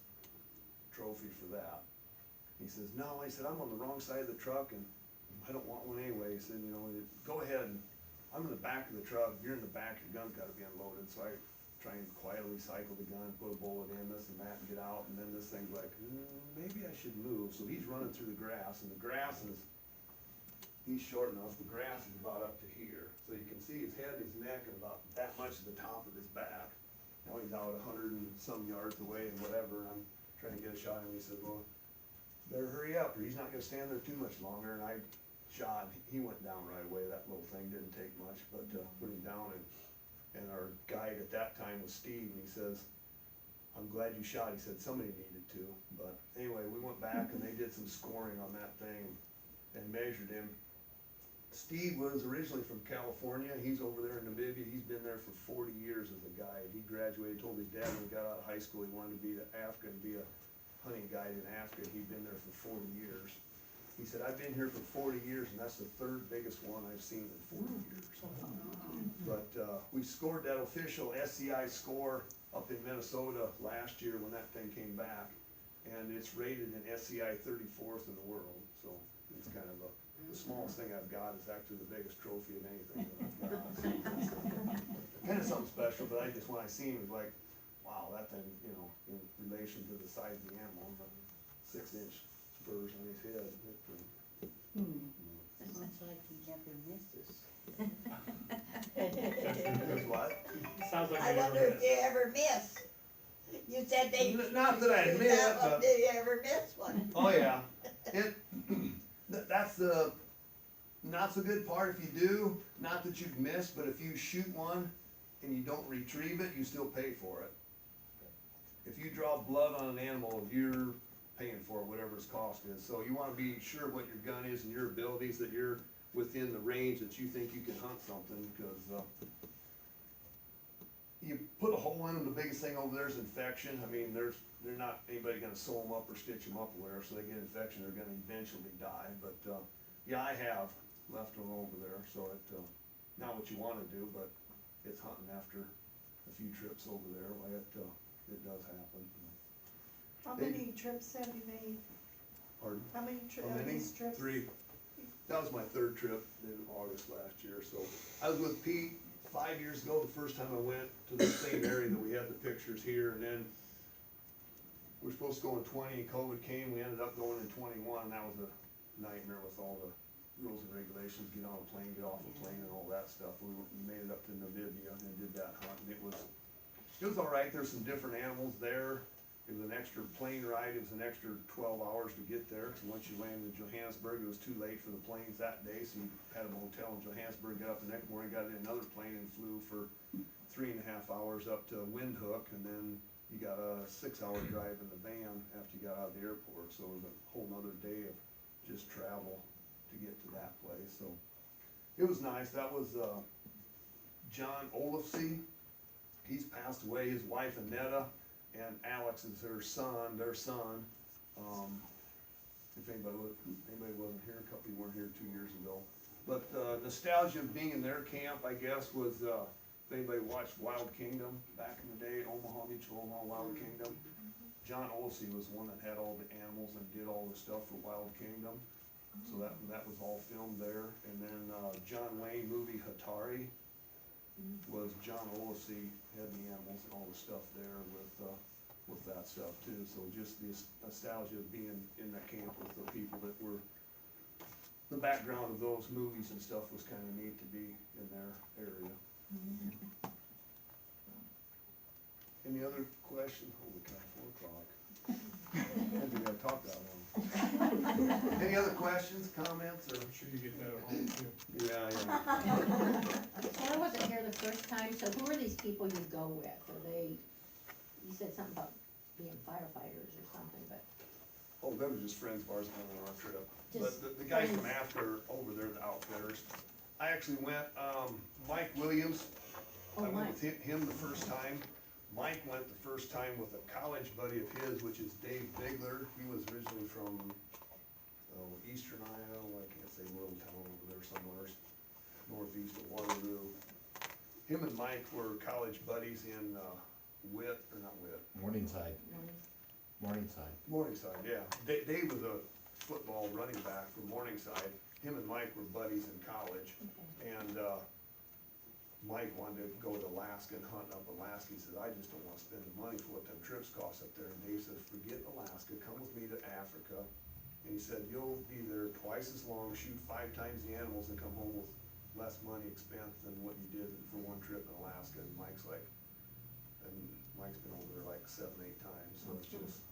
trophy for that. He says, no, I said, I'm on the wrong side of the truck, and I don't want one anyway. He said, you know, go ahead, and I'm in the back of the truck, you're in the back, your gun's gotta be unloaded, so I try and quietly cycle the gun, put a bullet in this and that, and get out, and then this thing's like, maybe I should move, so he's running through the grass, and the grass is, he's short enough, the grass is about up to here, so you can see his head, his neck, and about that much of the top of his back. Now he's out 100 and some yards away and whatever, and I'm trying to get a shot, and he said, well, better hurry up, or he's not gonna stand there too much longer, and I shot, he went down right away, that little thing didn't take much, but, put him down, and our guide at that time was Steve, and he says, I'm glad you shot, he said, somebody needed to, but anyway, we went back and they did some scoring on that thing and measured him. Steve was originally from California, he's over there in Namibia, he's been there for 40 years as a guide. He graduated, told his dad when he got out of high school he wanted to be to Africa and be a hunting guide in Africa, he'd been there for 40 years. He said, I've been here for 40 years, and that's the third biggest one I've seen in 40 years. But we scored that official SCI score up in Minnesota last year when that thing came back, and it's rated an SCI 34th in the world, so it's kind of the smallest thing I've got is actually the biggest trophy of anything that I've got. So, kind of something special, but I just, when I seen it, it was like, wow, that thing, you know, in relation to the size of the animal, the 6-inch spurs on his head. Sounds like he never misses. There's what? Sounds like I they never wonder if miss. they ever miss. You said they. Not that I admit, That one, but- did you ever miss one? Oh, yeah. That's the not so good part if you do, not that you've missed, but if you shoot one and you don't retrieve it, you still pay for it. If you draw blood on an animal, you're paying for it, whatever its cost is. So you wanna be sure what your gun is and your abilities, that you're within the range that you think you can hunt something, because, you put a hole in them, the biggest thing over there is infection. I mean, they're not anybody gonna sew them up or stitch them up or whatever, so they get infection, they're gonna eventually die. But, yeah, I have left one over there, so not what you wanna do, but it's hunting after a few trips over there, well, it does happen. How They- many trips have you made? Pardon? How many How many? these trips? 3. That was my 3rd trip in August last year, so I was with Pete 5 years ago, the first time I went to the same area that we had the pictures here, and then we were supposed to go in 20 and COVID came, we ended up going in 21, and that was a nightmare with all the rules and regulations, get on a plane, get off a plane and all that stuff. We made it up to Namibia and did that hunt, and it was all right. There's some different animals there. It was an extra plane ride, it was an extra 12 hours to get there. So once you landed in Johannesburg, it was too late for the planes that day, so you had a motel in Johannesburg, got up the next morning, got in another plane and flew for 3.5 hours up to Windhoek, and then you got a 6-hour drive in the van after you got out of the airport. So it was a whole nother day of just travel to get to that place, so it was nice. That was John Olafsey, he's passed away, his wife Annetta, and Alex is their son. If anybody wasn't here, a couple of you weren't here 2 years ago. But nostalgia of being in their camp, I guess, was, if anybody watched Wild Kingdom back in the day, Omaha, Mutual Omaha, Wild Kingdom, John Olsey was the one that had all the animals and did all the stuff for Wild Kingdom. So that was all filmed there. And then John Wayne movie Hatari was John Olsey had the animals and all the stuff there with that stuff too. So just this nostalgia of being in that camp with the people that were, the background of those movies and stuff was kind of neat to be in their area. Any other questions? Holy cow, 4 o'clock. I think I talked that long. Any other questions, comments, or? I'm sure you get that at home too. Yeah. So I wasn't here the first time, so who are these people you go with? Are they, you said something about being firefighters or something, but Oh, they were just friends of ours going on our trip. But Just the guys from friends. after are over there, the outfitters. I actually went, Mike Williams, Oh, I went Mike. with him the first time. Mike went the first time with a college buddy of his, which is Dave Bigler. He was originally from, eastern Iowa, I can't say Town over there somewhere, northeast of Waterloo. Him and Mike were college buddies in, Morningside, Morningside, yeah. Dave was a football running back from Morningside. Him and Mike were buddies in college. okay. And, Mike wanted to go to Alaska and hunt up Alaska. He said, I just don't wanna spend the money for what them trips cost up there. And Dave says, forget Alaska, come with me to Africa. And he said, you'll be there twice as long, shoot 5 times the animals and come home with less money expense than what you did for one trip in Alaska. And Mike's been over there like 7, 8 times, so it's just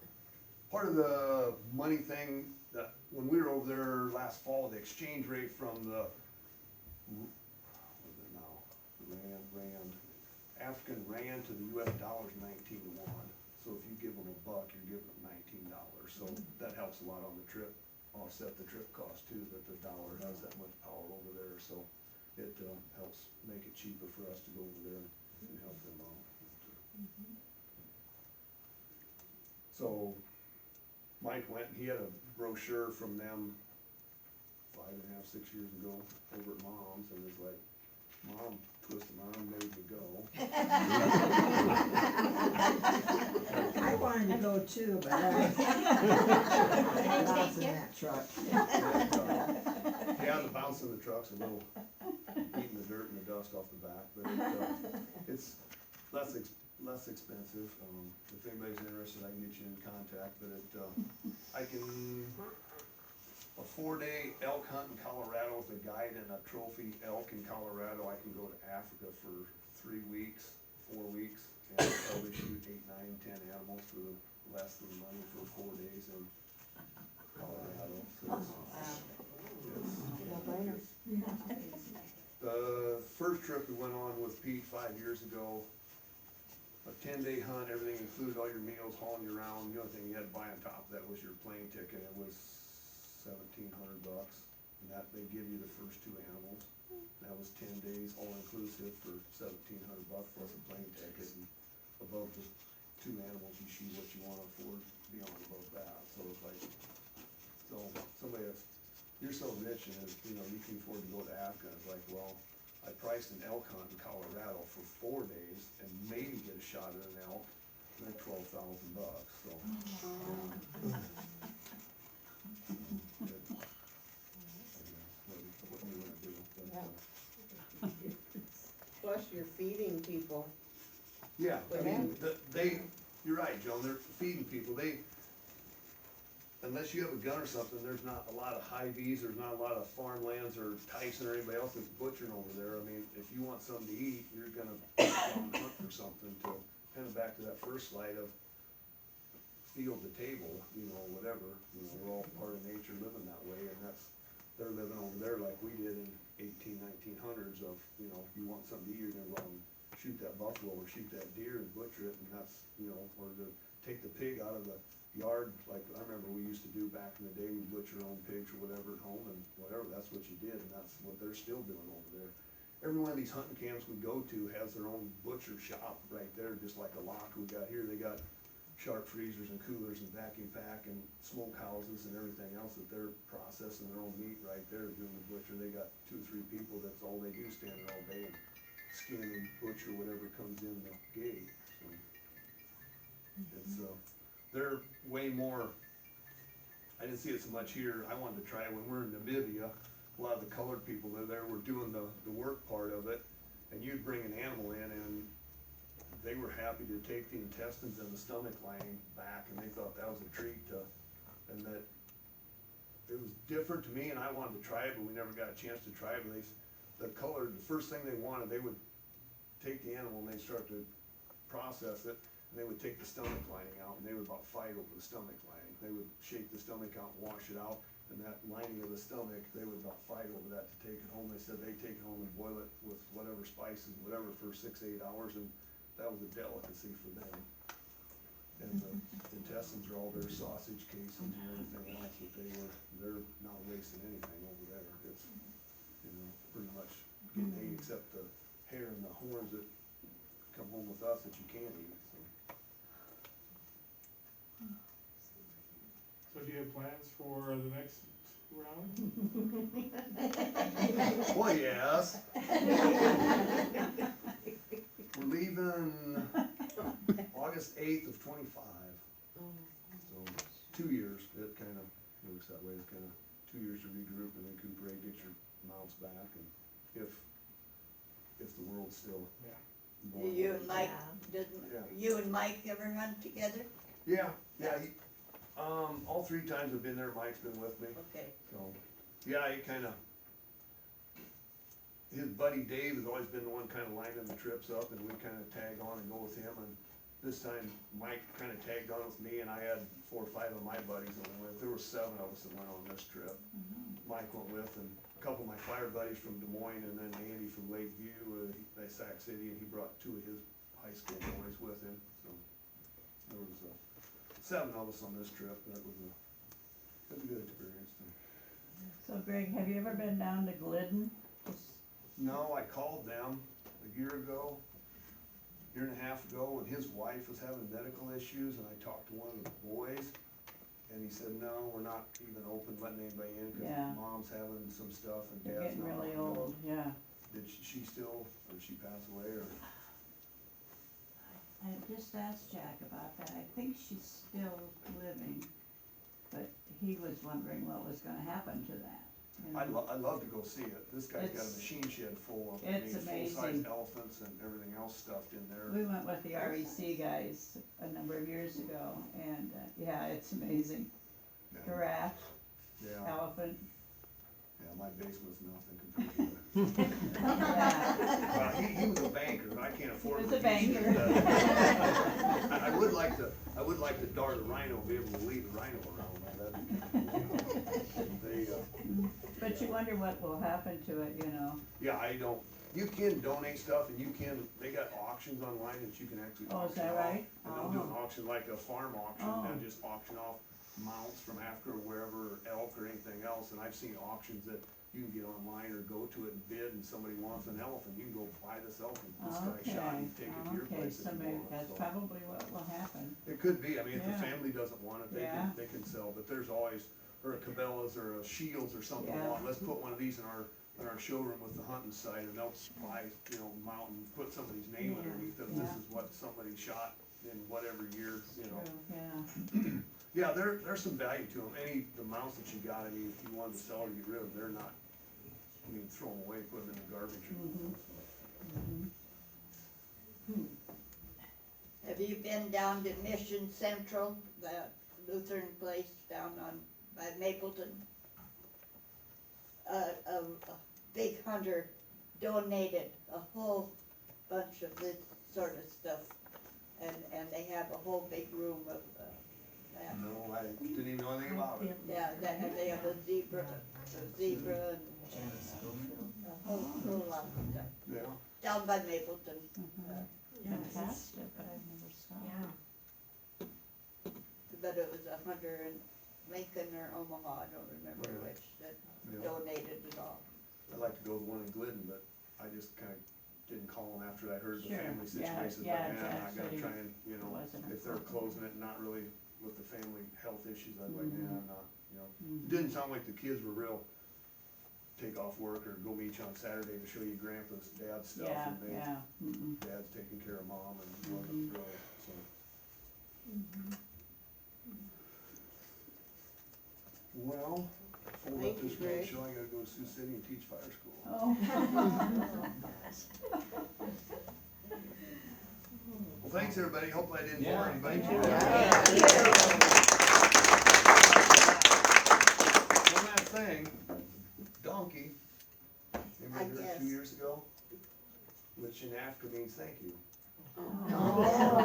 part of the money thing that, when we were over there last fall, the exchange rate from the, what is it now? African rand to the US dollar is 19 to 1. So if you give them $1, you're giving them $19. So that helps a lot on the trip, offset the trip cost too, that the dollar has that much power over there. So it helps make it cheaper for us to go over there and help them out. So Mike went and he had a brochure from them 5.5, 6 years ago over at Mom's and was like, Mom twisted my arm, made me go. I wanted to go too, but I was in that truck. Yeah, the bounce in the truck's a little, eating the dirt and the dust off the back, but it's less expensive. If anybody's interested, I can get you in contact, but I can, a 4-day elk hunt in Colorado with a guide and a trophy elk in Colorado. I can go to Africa for 3 weeks, 4 weeks, and probably shoot 8, 9, 10 animals for less than money for 4 days in Colorado. So the first trip we went on with Pete 5 years ago, a 10-day hunt, everything included, all your meals, hauling you around. The only thing you had to buy on top of that was your plane ticket. It was $1,700, and that they give you the first 2 animals. That was 10 days, all inclusive for $1,700 plus a plane ticket, and above the 2 animals, you shoot what you want to afford beyond above that. So it's like, so somebody that's, you're so rich and you know you can afford to go to Africa. It's like, well, I priced an elk hunt in Colorado for 4 days and maybe get a shot at an elk. They're $12,000. So. What are you gonna do? But, Plus you're feeding people. yeah, I mean, you're right, Joan, they're feeding people, unless you have a gun or something, there's not a lot of Hy-Vees, there's not a lot of farmlands or Tyson or anybody else that's butchering over there. I mean, if you want something to eat, you're gonna go on the hunt for something to, kind of back to that first slide of field to table, you know, whatever, you know, we're all part of nature living that way, and they're living over there like we did in 1900s of, you know, if you want something to eat, you're gonna go out and shoot that buffalo or shoot that deer and butcher it, and that's, you know, or to take the pig out of the yard, like I remember we used to do back in the day, we butcher our own pigs or whatever at home and whatever, that's what you did, and that's what they're still doing over there. Every one of these hunting camps we go to has their own butcher shop right there, just like a lock we got here. They got sharp freezers and coolers and vacuum pack and smoke houses and everything else that they're processing their own meat right there doing the butcher. They got 2 or 3 people, that's all they do, stand there all day and skin and butcher whatever comes in the gate. So it's they're way more, I didn't see it so much here. I wanted to try it when we're in Namibia. A lot of the colored people that are there were doing the work part of it, and you'd bring an animal in and they were happy to take the intestines and the stomach lining back, and they thought that was a treat and that it was different to me, and I wanted to try it, but we never got a chance to try it. But the first thing they wanted, they would take the animal and they'd start to process it, and they would take the stomach lining out, and they would about fight over the stomach lining. They would shake the stomach out and wash it out, and that lining of the stomach, they would about fight over that to take it home. They said they take it home and boil it with whatever spices, whatever, for 6 to 8 hours, and that was a delicacy for them. And the intestines are all their sausage casings and everything else that they're not wasting anything over there. It's, pretty much getting ate except the hair and the horns that come home with us that you can't eat, so. So do you have plans for the next round? Well, yes. We're leaving August 8th of 25. So 2 years, it kind of works that way. It's kind of 2 years to regroup and recuperate, get your mounts back, and if the world's still. Yeah. going You on. and Mike, Yeah. you and Mike ever hunt together? Yeah, all 3 times I've been there, Mike's been with me. Okay. So, yeah, he kinda, his buddy Dave has always been the one kinda lining the trips up, and we kinda tag on and go with him, and this time Mike kinda tagged on with me, and I had 4 or 5 of my buddies that went with. There were 7 of us that went on this trip. Mike went with, and a couple of my fire buddies from Des Moines, and then Andy from Lakeview, Sac City, and he brought 2 of his high school boys with him, so. There was 7 of us on this trip. That was a good experience. So Greg, have you ever been down to Glidden? No, I called them a year and a half ago, and his wife was having medical issues, and I talked to one of the boys, and he said, no, we're not even open, letting anybody in, cause Yeah. mom's having some stuff and They're dad's getting not. really old, yeah. Did she still, or did she pass away, or? I just asked Jack about that. I think she's still living, but he was wondering what was gonna happen to that. you know. I'd love to go see it. This guy's got a It's- machine shed full of, it's full-size amazing. elephants and everything else stuffed in there. We went with the REC guys a number of years ago, and, yeah, it's amazing. Yeah. Giraffe, Yeah, elephant, yeah, my basement's nothing compared to that. yeah. Well, he was a banker, and I can't afford. was a what he banker. did. I would like to dart a rhino, be able to lead a rhino around, man, that'd be they, But you wonder what will happen to it, you know. yeah, you can donate stuff, and they got auctions online that you can actually Oh, is auction that off. right? And they'll do an Oh. auction, like a farm auction, Oh. they'll just auction off mounts from Africa or wherever, elk or anything else, and I've seen auctions that you can get online or go to it and bid, and somebody wants an elephant, you can go buy this elephant, this guy shot, and take it to your Okay, place if so you maybe want, that's so. probably what will happen. It could be, I mean, if the Yeah. family doesn't want it, Yeah. they can sell, but there's always, or a Cabela's or a Shields or something, Yeah. let's put one of these in our showroom with the hunting side, and they'll buy, mount and put somebody's name Yeah. underneath it, this Yeah. is what somebody shot in whatever year, True, yeah. Yeah, there's some value to them, the mounts that you got, I mean, if you wanted to sell or get rid of them, they're not, throw them away, put them in the garbage or Have you been down to Mission Central, the Lutheran place down by Mapleton? A big hunter donated a whole bunch of this sort of stuff, and they have a whole big room of, that. No, I didn't even know anything about it. Yeah, and they have a zebra and a whole lot of stuff, Yeah. down by Mapleton. Fantastic, but I've never saw it. But it was a hunter in Lincoln or Omaha, I don't remember Yeah. which, that Yeah. donated it all. I'd like to go to the one in Glidden, but I just kinda didn't call them after I heard the Sure, family yeah, situation, yeah, but man, I Jack gotta said he try and, wasn't if they're appropriate. closing it and not really with the family health issues, I'd like, Mhm. I'm not, Mhm. It didn't sound like the kids were real take off work or go meet you on Saturday to show you grandpa's dad's stuff, Yeah, and yeah, dad's taking care of mom and running Mhm. the grill, so. Well, fold Thank up you, this Greg. road show, I gotta go to Sioux City and teach fire school. Oh. Well, thanks, everybody, hopefully I didn't bore Yeah, anybody. thank you. One last thing, donkey, I anybody heard guess. 2 years ago? Which in Africa means thank you. Oh.